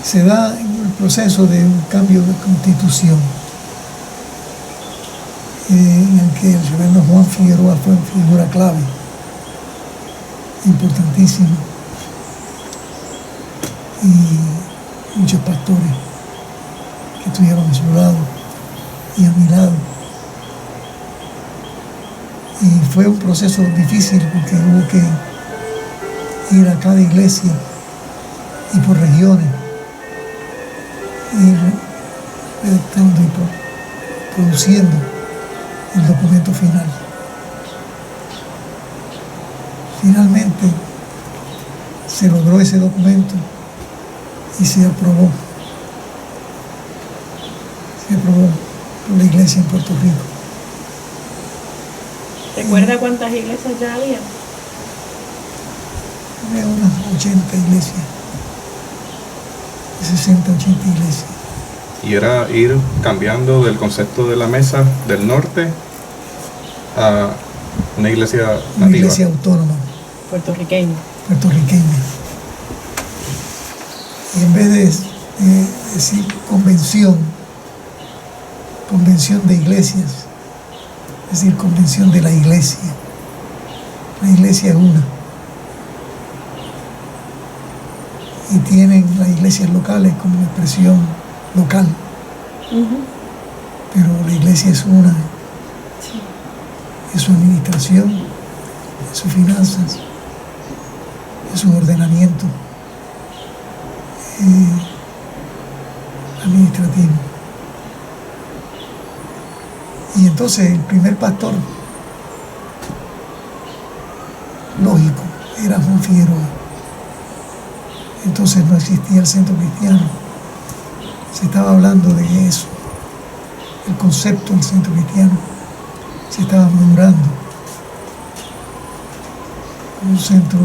Se da en el proceso de un cambio de constitución, en el que el reverendo Juan Figueroa fue una figura clave, importantísima, y muchos pastores que estuvieron a su lado y a mi lado. Y fue un proceso difícil porque hubo que ir a cada iglesia y por regiones, ir redactando y produciendo el documento final. Finalmente se logró ese documento y se aprobó. Se aprobó por la iglesia en Puerto Rico. ¿Recuerda cuántas iglesias ya había? Había unas 80 iglesias, 60, 80 iglesias. Y era ir cambiando del concepto de la mesa del norte a una iglesia Una nativa. iglesia autónoma, Puertorriqueño. puertorriqueña. Y en vez de decir convención de iglesias, es decir, convención de la iglesia. La iglesia es una. Y tienen las iglesias locales como expresión local, pero la iglesia es una. Sí. En su administración, en sus finanzas, en su ordenamiento administrativo. Y entonces el primer pastor lógico era Juan Figueroa. Entonces no existía el centro cristiano. Se estaba hablando de eso. El concepto del centro cristiano se estaba madurando. Un centro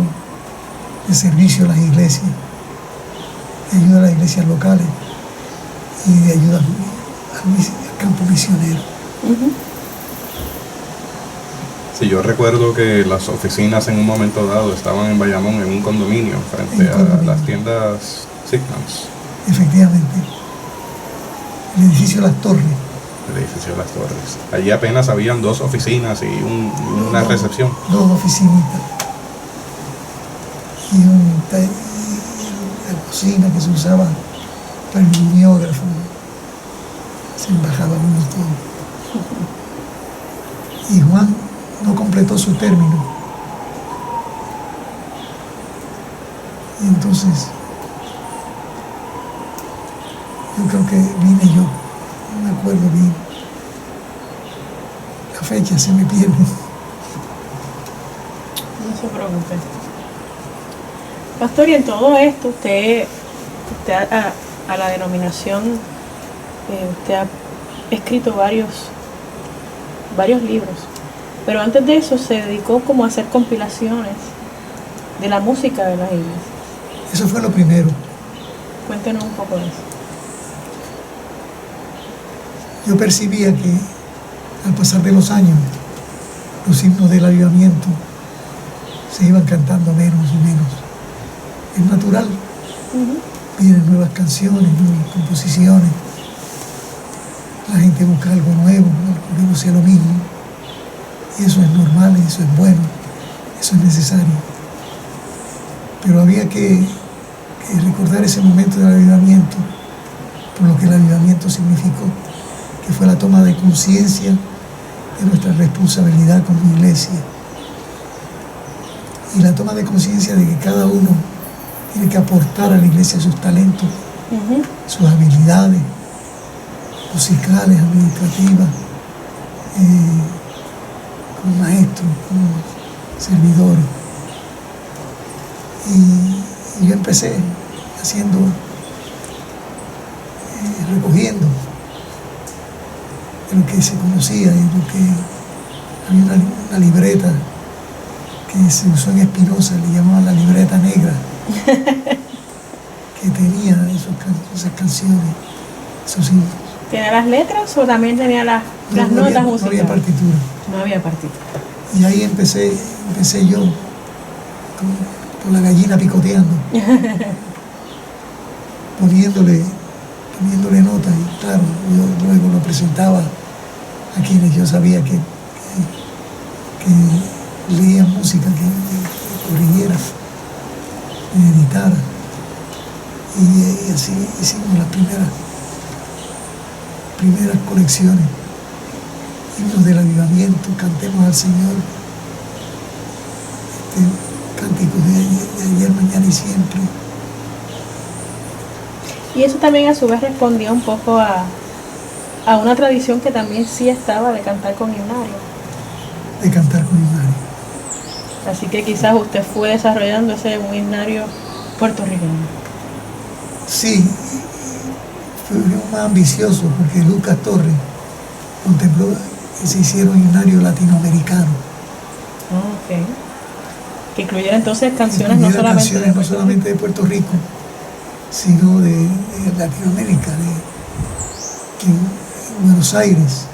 de servicio a las iglesias, de ayuda a las iglesias locales y de ayuda al campo misionero. Sí, yo recuerdo que las oficinas en un momento dado estaban en Bayamón, en un condominio, frente a las tiendas Signals, Efectivamente. El edificio Las Torres. el edificio de las Torres. Allí apenas habían 2 oficinas y una recepción. 2 oficinitas. Y la cocina que se usaba para el mimeógrafo. Se embajaba uno todo. Y Juan no completó su término. Y entonces, yo creo que vine yo, no me acuerdo bien. La fecha se me pierde. No se preocupe. Pastor, y en todo esto, usted a la denominación Usted ha escrito varios libros, pero antes de eso se dedicó como a hacer compilaciones de la música de las iglesias. Eso fue lo primero. Cuéntenos un poco de eso. Yo percibía que al pasar de los años, los himnos del avivamiento se iban cantando menos y menos. Es natural. Vienen nuevas canciones, nuevas composiciones. La gente busca algo nuevo, algo que no sea lo mismo. Y eso es normal, eso es bueno, eso es necesario. Pero había que recordar ese momento del avivamiento, por lo que el avivamiento significó, que fue la toma de conciencia de nuestra responsabilidad como iglesia. Y la toma de conciencia de que cada uno tiene que aportar a la iglesia sus talentos, sus habilidades musicales, administrativas, como maestros, como servidores. Y yo empecé haciendo, recogiendo de lo que se conocía y lo que había una libreta que se usó en Espinosa, le llamaban la libreta negra, que tenía esas canciones, esos himnos. ¿Tenía las letras o también tenía las notas musicales? No había partitura. No había partitura. Y ahí empecé yo con la gallina picoteando, poniéndole notas, y claro, yo luego lo presentaba a quienes yo sabía que leían música, que corrigiera, que editara. Y así hicimos las primeras colecciones, himnos del avivamiento, cantemos al Señor, cánticos de ayer, mañana y siempre. Y eso también a su vez respondía un poco a una tradición que también sí estaba de cantar con himnario. De cantar con himnario. Así que quizás usted fue desarrollando ese himnario puertorriqueño. Sí, fue más ambicioso porque Lucas Torres contempló que se hiciera un himnario latinoamericano. Ok. Que incluyera entonces canciones no solamente de Puerto Rico, sino de Latinoamérica, en Buenos Aires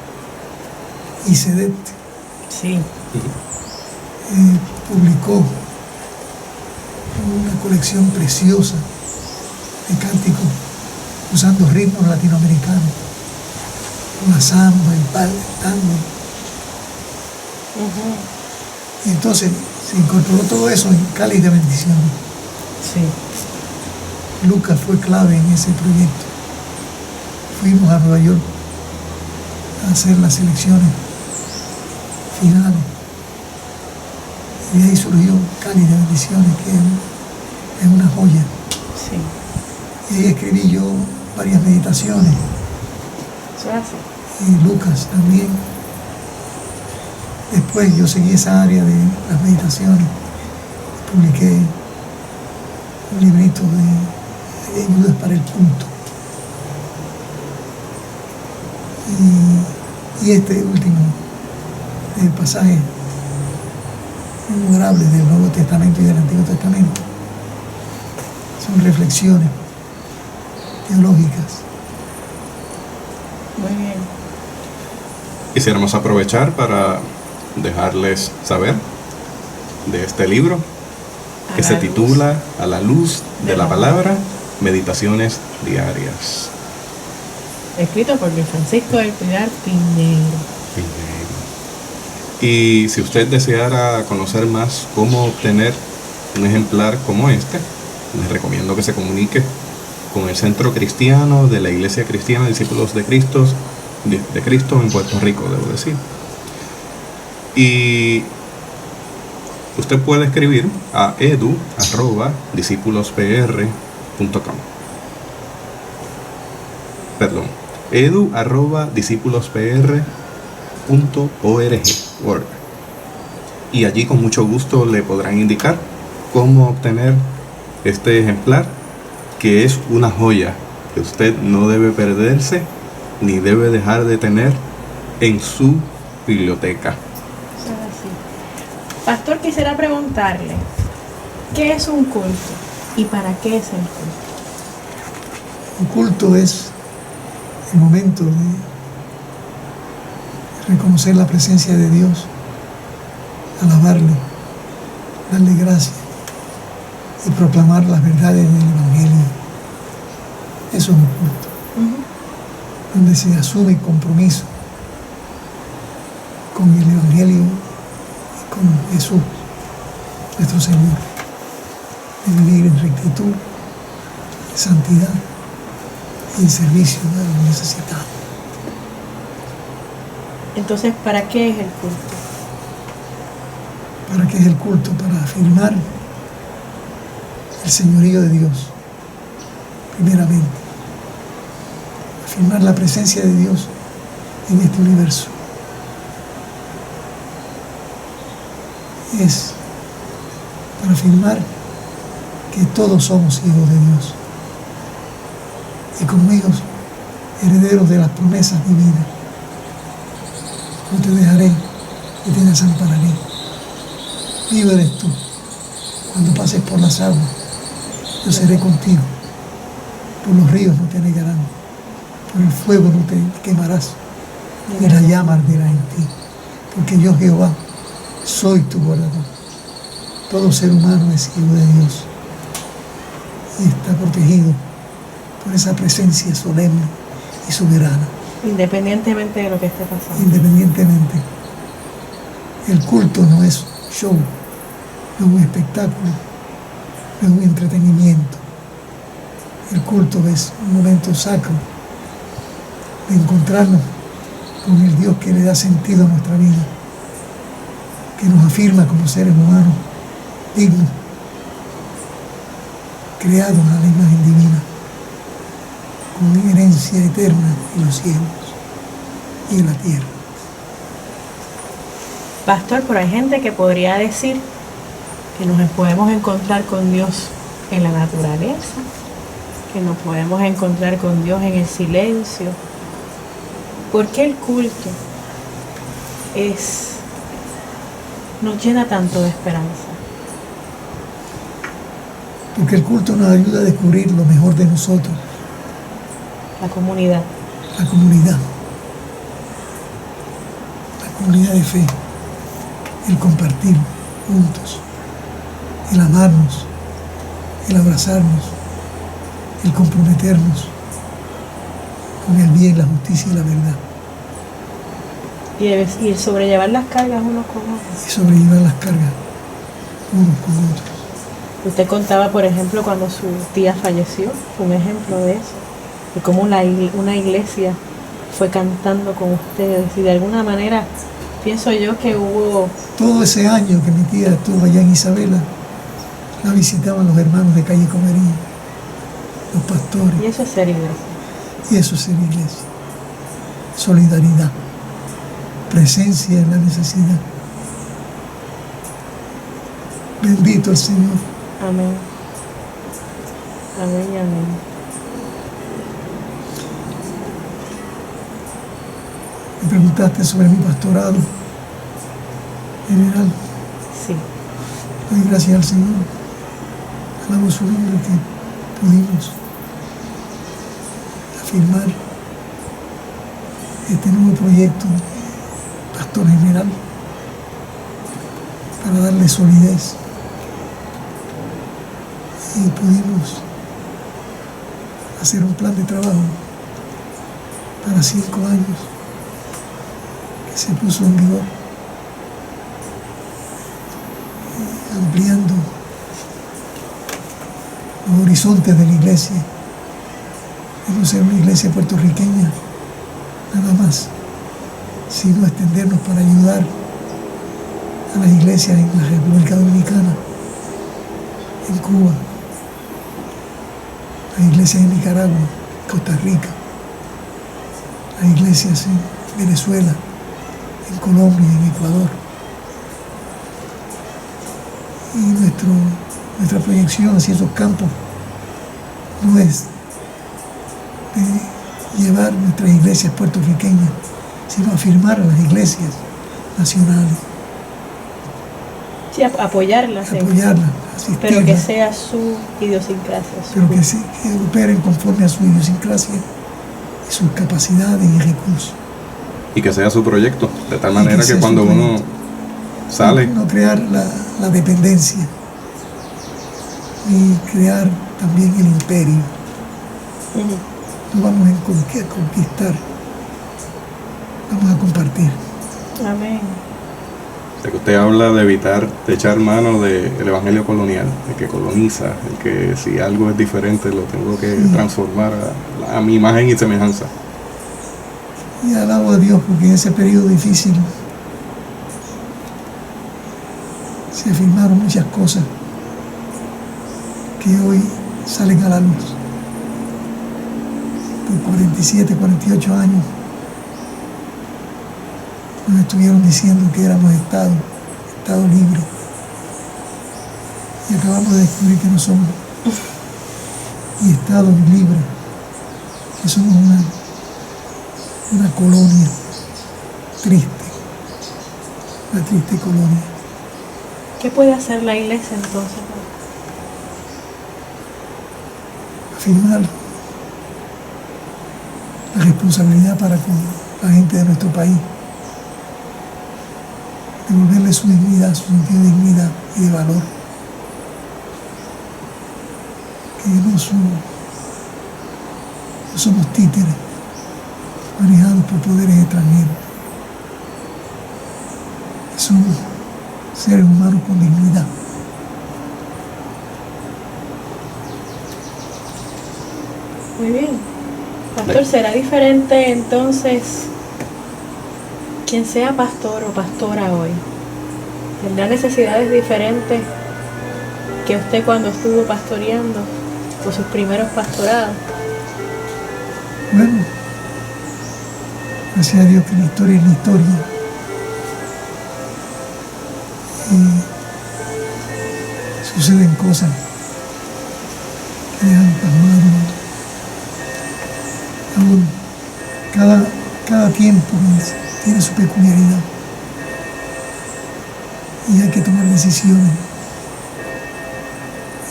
y CEDET. Sí. Publicó una colección preciosa de cánticos usando ritmos latinoamericanos, la samba, el tango. Y entonces se incorporó todo eso en Cáliz de Bendición. Sí. Lucas fue clave en ese proyecto. Fuimos a Nueva York a hacer las selecciones finales. Y de ahí surgió Cáliz de Bendiciones, que es una joya. Sí. Y ahí escribí yo varias meditaciones. Eso es así. Y Lucas también. Después yo seguí esa área de las meditaciones. Publiqué un librito de ayudas para el culto. Y este último pasaje memorable del Nuevo Testamento y del Antiguo Testamento son reflexiones teológicas. Muy bien. Quisiéramos aprovechar para dejarles saber de este libro que se titula A la luz de la palabra, Meditaciones diarias. Escrito por Luis Francisco del Pilar Piñeiro. Y si usted deseara conocer más cómo obtener un ejemplar como este, les recomiendo que se comunique con el Centro Cristiano de la Iglesia Cristiana Discípulos de Cristo en Puerto Rico, debo decir. Y usted puede escribir a edu@disciplospr.com. Perdón, edu@disciplospr.org. Y allí con mucho gusto le podrán indicar cómo obtener este ejemplar, que es una joya que usted no debe perderse ni debe dejar de tener en su biblioteca. Eso es así. Pastor, quisiera preguntarle, ¿qué es un culto y para qué es el culto? Un culto es el momento de reconocer la presencia de Dios, alabarle, darle gracias y proclamar las verdades del Evangelio. Eso es un culto, donde se asume compromiso con el Evangelio y con Jesús, nuestro Señor, de vivir en rectitud, en santidad y en servicio a los necesitados. Entonces, ¿para qué es el culto? ¿Para qué es el culto? Para afirmar el señorío de Dios, primeramente. Afirmar la presencia de Dios en este universo. Es para afirmar que todos somos hijos de Dios y como hijos herederos de las promesas divinas. No te dejaré y te desampararé. Vivo eres tú. Cuando pases por las aguas, yo seré contigo. Por los ríos no te anegarán. Por el fuego no te quemarás. Y la llama arderá en ti. Porque yo, Jehová, soy tu guardador. Todo ser humano es hijo de Dios y está protegido por esa presencia solemne y soberana. Independientemente de lo que esté pasando. Independientemente. El culto no es show, no es un espectáculo, no es un entretenimiento. El culto es un momento sacro de encontrarnos con el Dios que le da sentido a nuestra vida, que nos afirma como seres humanos dignos, creados a la imagen divina, con herencia eterna en los cielos y en la tierra. Pastor, pero hay gente que podría decir que nos podemos encontrar con Dios en la naturaleza, que nos podemos encontrar con Dios en el silencio. ¿Por qué el culto nos llena tanto de esperanza? Porque el culto nos ayuda a descubrir lo mejor de nosotros, La comunidad. la comunidad de fe, el compartir juntos, el amarnos, el abrazarnos, el comprometernos con el bien, la justicia y la verdad. Y el sobrellevar las cargas unos con otros. Y sobrellevar las cargas unos con otros. Usted contaba, por ejemplo, cuando su tía falleció, fue un ejemplo de eso, de cómo una iglesia fue cantando con ustedes, y de alguna manera pienso yo que hubo... Todo ese año que mi tía estuvo allá en Isabela, la visitaban los hermanos de Calle Comerío, los pastores. Y eso es ser iglesia. Y eso es ser iglesia. Solidaridad, presencia en la necesidad. Bendito el Señor. Amén. Amén y amén. Me preguntaste sobre mi pastorado general. Sí. Doy gracias al Señor. Alabo su nombre que pudimos afirmar este nuevo proyecto, Pastor General, para darle solidez. Y pudimos hacer un plan de trabajo para 5 años que se puso en vigor, ampliando los horizontes de la iglesia, de no ser una iglesia puertorriqueña nada más, sino extendernos para ayudar a las iglesias en la República Dominicana, en Cuba, las iglesias en Nicaragua, Costa Rica, las iglesias en Venezuela, en Colombia, en Ecuador. Y nuestra proyección hacia esos campos no es de llevar nuestras iglesias puertorriqueñas, sino afirmar a las iglesias nacionales, Sí, apoyarlas, apoyarlas, pero que asistirlas, sea su idiosincrasia. pero que operen conforme a su idiosincrasia y sus capacidades y recursos. Y que sea su proyecto, de tal Y manera que que sea cuando su uno proyecto. sale, No crear la dependencia y crear también el imperio. Ujú. No vamos a conquistar, vamos a compartir. Amén. de que usted habla de evitar, de echar mano del evangelio colonial, el que coloniza, el que si algo es diferente lo tengo que Sí. transformar a mi imagen y semejanza. Y alabo a Dios porque en ese periodo difícil se afirmaron muchas cosas que hoy salen a la luz. Por 47, 48 años nos estuvieron diciendo que éramos Estado libre. Y acabamos de descubrir que no somos ni Estado ni libre, que somos una colonia triste, una triste colonia. ¿Qué puede hacer la iglesia entonces? Afirmar la responsabilidad para con la gente de nuestro país, devolverle su dignidad, su sentido de dignidad y de valor, que no somos títeres manejados por poderes extranjeros, que somos seres humanos con dignidad. Muy bien. Pastor, ¿será diferente entonces quien sea pastor o pastora hoy? ¿Tendrá necesidades diferentes que usted cuando estuvo pastoreando o sus primeros pastorados? Bueno, gracias a Dios que la historia es la historia. Y suceden cosas que dejan pasmado. Cada tiempo tiene su peculiaridad y hay que tomar decisiones.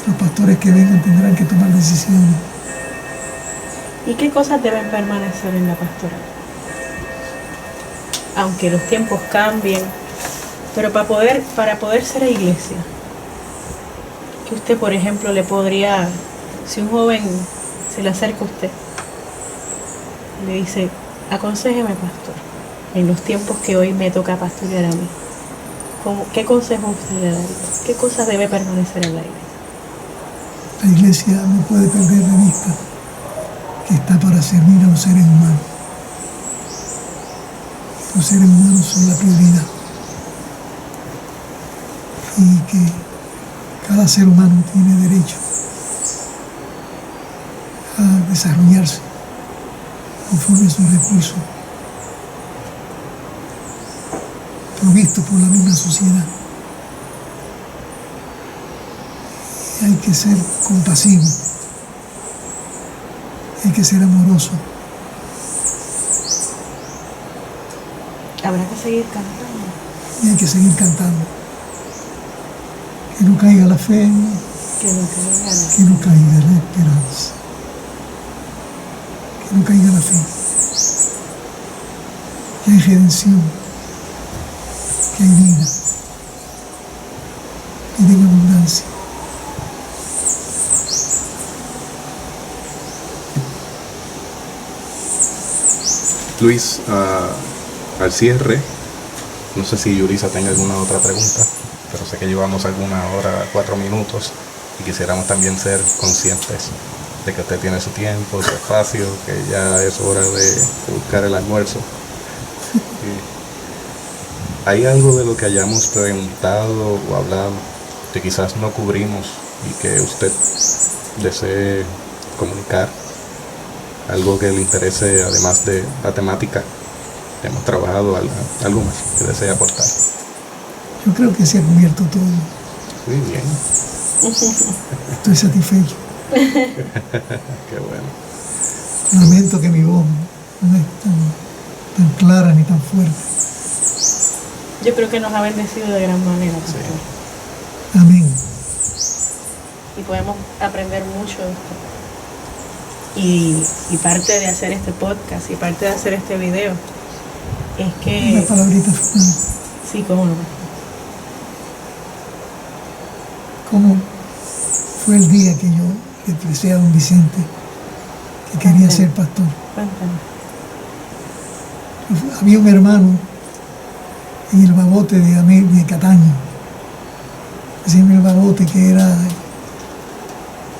Los pastores que vengan tendrán que tomar decisiones. ¿Y qué cosas deben permanecer en la pastoral? Aunque los tiempos cambien, pero para poder ser iglesia, que usted, por ejemplo, le podría, si un joven se le acerca a usted, le dice, aconséjeme, pastor, en los tiempos que hoy me toca pastorear a mí, ¿qué consejo usted le daría? ¿Qué cosas debe permanecer en la iglesia? La iglesia no puede perder de vista que está para servir a los seres humanos. Los seres humanos son la prioridad. Y que cada ser humano tiene derecho a desarrollarse conforme a sus recursos, provistos por la misma sociedad. Y hay que ser compasivo, hay que ser amoroso. Habrá que seguir cantando. Y hay que seguir cantando. Que no caiga la fe, Que no caiga que no caiga la esperanza, que no caiga la fe. Que hay redención, que hay vida, vida en abundancia. Luis, al cierre, no sé si Yulisa tenga alguna otra pregunta, pero sé que llevamos alguna hora, 4 minutos, y quisiéramos también ser conscientes de que usted tiene su tiempo, su espacio, que ya es hora de buscar el almuerzo. ¿Hay algo de lo que hayamos preguntado o hablado que quizás no cubrimos y que usted desee comunicar? Algo que le interese además de la temática que hemos trabajado, algo más que desee aportar. Yo creo que se ha cubierto todo. Muy bien, Estoy satisfecho. qué bueno. Lamento que mi voz no es tan clara ni tan fuerte. Yo creo que nos ha bendecido de gran manera, pastor. Sí. Amén. Y podemos aprender mucho de esto. Y parte de hacer este podcast y parte de hacer este video es Una que... palabrita final. Sí, cómo no. ¿Cómo fue el día que yo le expresé a don Vicente que quería ser pastor? Cuéntanos. Había un hermano en el Babote de Cataño, ese el Babote, que era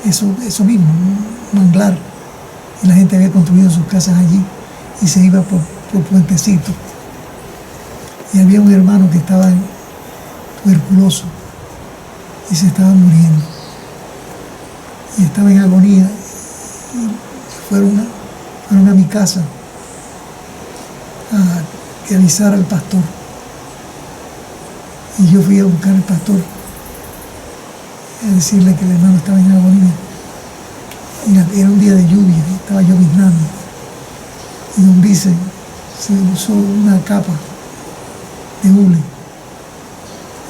eso mismo, un manglar, y la gente había construido sus casas allí y se iba por puentecitos. Y había un hermano que estaba tuberculoso y se estaba muriendo y estaba en agonía, y fueron a mi casa a que avisara al pastor. Y yo fui a buscar al pastor, a decirle que el hermano estaba en agonía. Y era un día de lluvia, estaba lloviznando. Y don Vice se usó una capa de hule.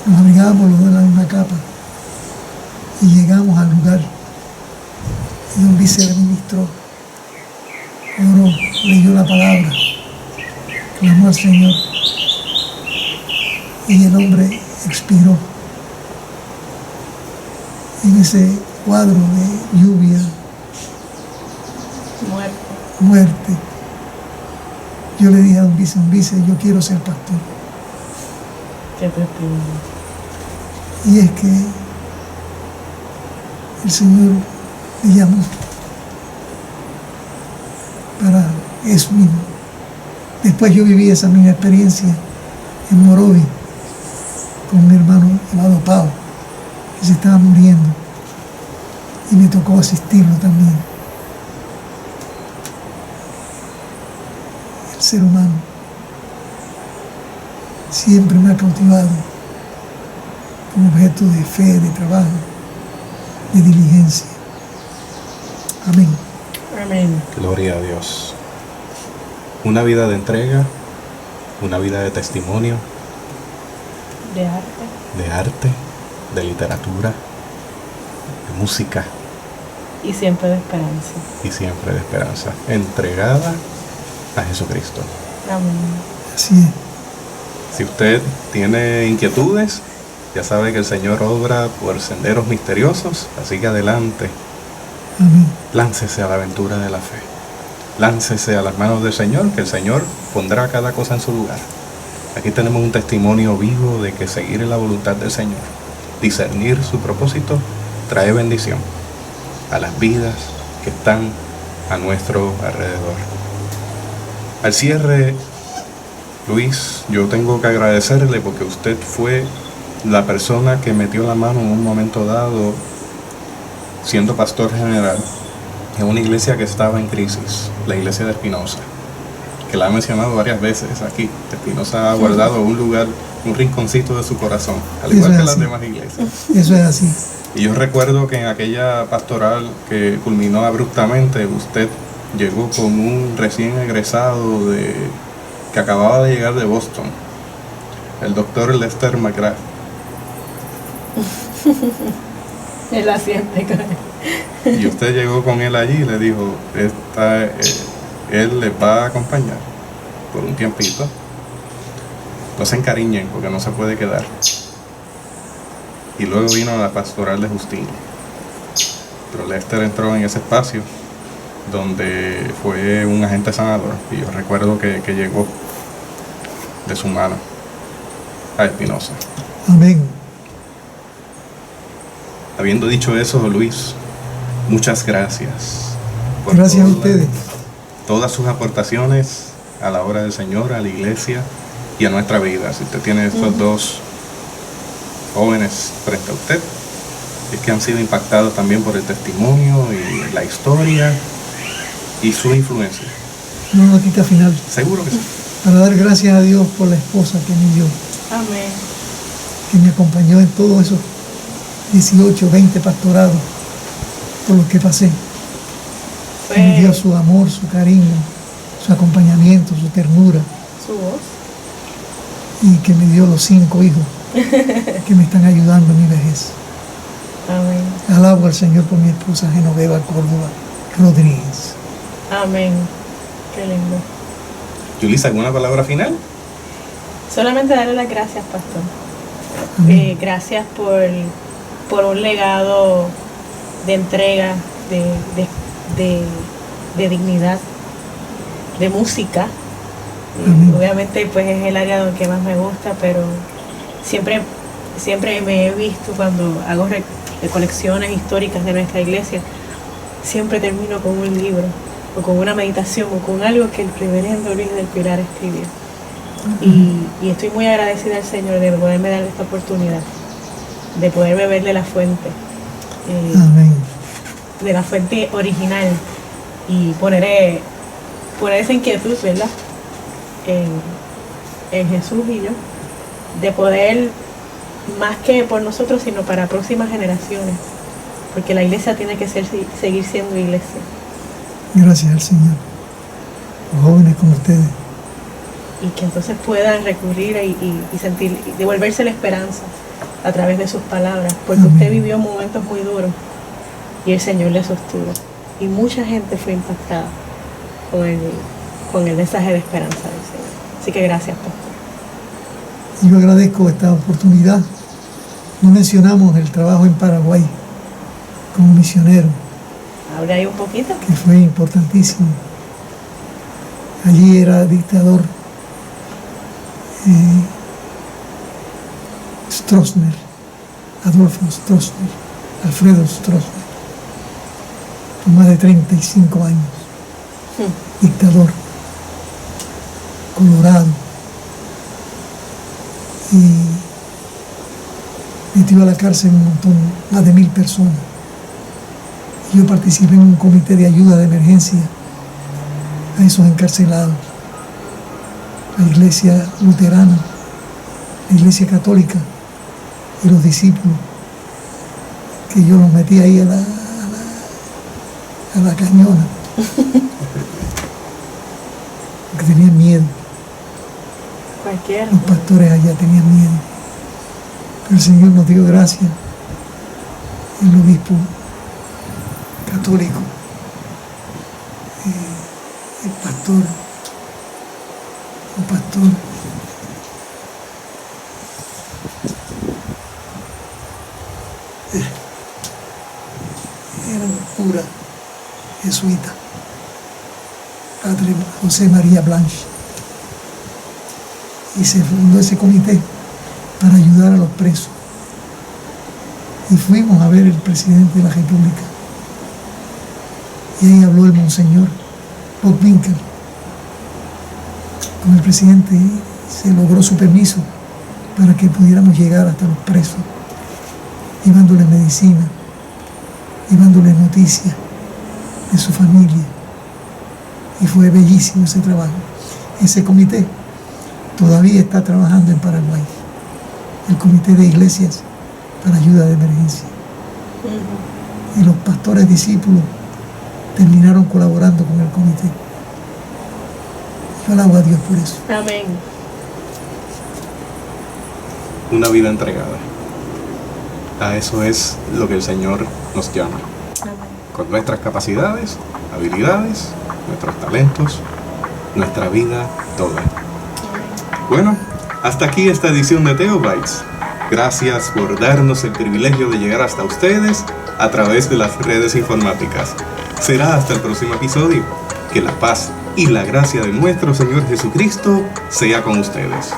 Nos abrigábamos los dos en la misma capa. Y llegamos al lugar. Y don Vice le ministró, oró, leyó la palabra, clamó al Señor. Y el hombre expiró en ese cuadro de lluvia, muerte. Yo le dije a don Vice, yo quiero ser pastor. Qué testimonio. Y es que el Señor me llamó para eso mismo. Después yo viví esa misma experiencia en Morovi con un hermano llamado Pau, que se estaba muriendo, y me tocó asistirlo también. El ser humano siempre me ha cautivado como objeto de fe, de trabajo, de diligencia. Amén. Amén. Gloria a Dios. Una vida de entrega, una vida de testimonio, De arte. de literatura, de música Y siempre de esperanza. y siempre de esperanza, entregada a Jesucristo. Amén. Así es. Si usted tiene inquietudes, ya sabe que el Señor obra por senderos misteriosos, así que adelante, Amén. láncese a la aventura de la fe. Láncese a las manos del Señor, que el Señor pondrá cada cosa en su lugar. Aquí tenemos un testimonio vivo de que seguir en la voluntad del Señor, discernir su propósito, trae bendición a las vidas que están a nuestro alrededor. Al cierre, Luis, yo tengo que agradecerle porque usted fue la persona que metió la mano en un momento dado, siendo pastor general, en una iglesia que estaba en crisis, la iglesia de Espinosa, que la ha mencionado varias veces aquí. Espinosa ha guardado un lugar, un rinconcito de su corazón, al igual que las demás iglesias. Eso es así. Y yo recuerdo que en aquella pastoral que culminó abruptamente, usted llegó con un recién egresado que acababa de llegar de Boston, el doctor Lester McGrath. Él la siente, Y usted llegó con él allí y le dijo, él les va a acompañar por un tiempito. No se encariñen porque no se puede quedar. Y luego vino la pastoral de Justino. Pero Lester entró en ese espacio donde fue un agente sanador. Y yo recuerdo que llegó de su mano a Espinosa. Amén. Habiendo dicho eso, Luis, muchas gracias. Gracias a ustedes. Todas sus aportaciones a la obra del Señor, a la iglesia y a nuestra vida. Si usted tiene estos dos jóvenes frente a usted, es que han sido impactados también por el testimonio y la historia y su influencia. Una notita final. Seguro que sí. Para dar gracias a Dios por la esposa que me dio, Amén. que me acompañó en todos esos 18, 20 pastorados por los que pasé. que me dio su amor, su cariño, su acompañamiento, su ternura, su voz, y que me dio los 5 hijos que me están ayudando en mi vejez. Amén. Alabo al Señor por mi esposa Genoveva Córdoba Rodríguez. Amén. Qué lindo. Yulisa, ¿alguna palabra final? Solamente darle las gracias, pastor. Amén. Gracias por un legado de entrega, de dignidad, de música. Obviamente pues es el área que más me gusta, pero siempre me he visto cuando hago recolecciones históricas de nuestra iglesia, siempre termino con un libro o con una meditación o con algo que el reverendo Luis del Pilar escribió. Y estoy muy agradecida al Señor de poderme dar esta oportunidad, de poder beber de la fuente, Amén. de la fuente original, y poner esa inquietud, ¿verdad?, en Jesús y yo, de poder, más que por nosotros, sino para próximas generaciones, porque la iglesia tiene que seguir siendo iglesia. Gracias al Señor por jóvenes como ustedes. Y que entonces puedan recurrir y sentir, y devolverse la esperanza a través de sus palabras, porque Amén. usted vivió momentos muy duros y el Señor le sostuvo, y mucha gente fue impactada con el mensaje de esperanza del Señor. Así que gracias, pastor. Yo agradezco esta oportunidad. No mencionamos el trabajo en Paraguay como misionero, Hable ahí un poquito. que fue importantísimo. Allí era dictador Stroessner, Adolfo Stroessner, Alfredo Stroessner, por más de 35 años. Dictador, colorado, y metió a la cárcel un montón, más de 1000 personas. Yo participé en un comité de ayuda de emergencia a esos encarcelados. La iglesia luterana, la iglesia católica y los discípulos, que yo los metí ahí a la cañona, porque tenían miedo. Cualquiera. Los pastores allá tenían miedo. Pero el Señor nos dio gracia. El obispo católico, el pastor, era un cura jesuita, padre José María Blanche, y se fundó ese comité para ayudar a los presos. Y fuimos a ver el presidente de la República, y ahí habló el monseñor Bob Winkel con el presidente, y se logró su permiso para que pudiéramos llegar hasta los presos, llevándoles medicina, llevándoles noticias de su familia. Y fue bellísimo ese trabajo. Ese comité todavía está trabajando en Paraguay, el Comité de Iglesias para Ayuda de Emergencia. Y los pastores discípulos terminaron colaborando con el comité. Yo alabo a Dios por eso. Amén. Una vida entregada. A eso es lo que el Señor nos llama. Amén. Con nuestras capacidades, habilidades, nuestros talentos, nuestra vida toda. Bueno, hasta aquí esta edición de Theobites. Gracias por darnos el privilegio de llegar hasta ustedes a través de las redes informáticas. Será hasta el próximo episodio. Que la paz y la gracia de nuestro Señor Jesucristo sea con ustedes.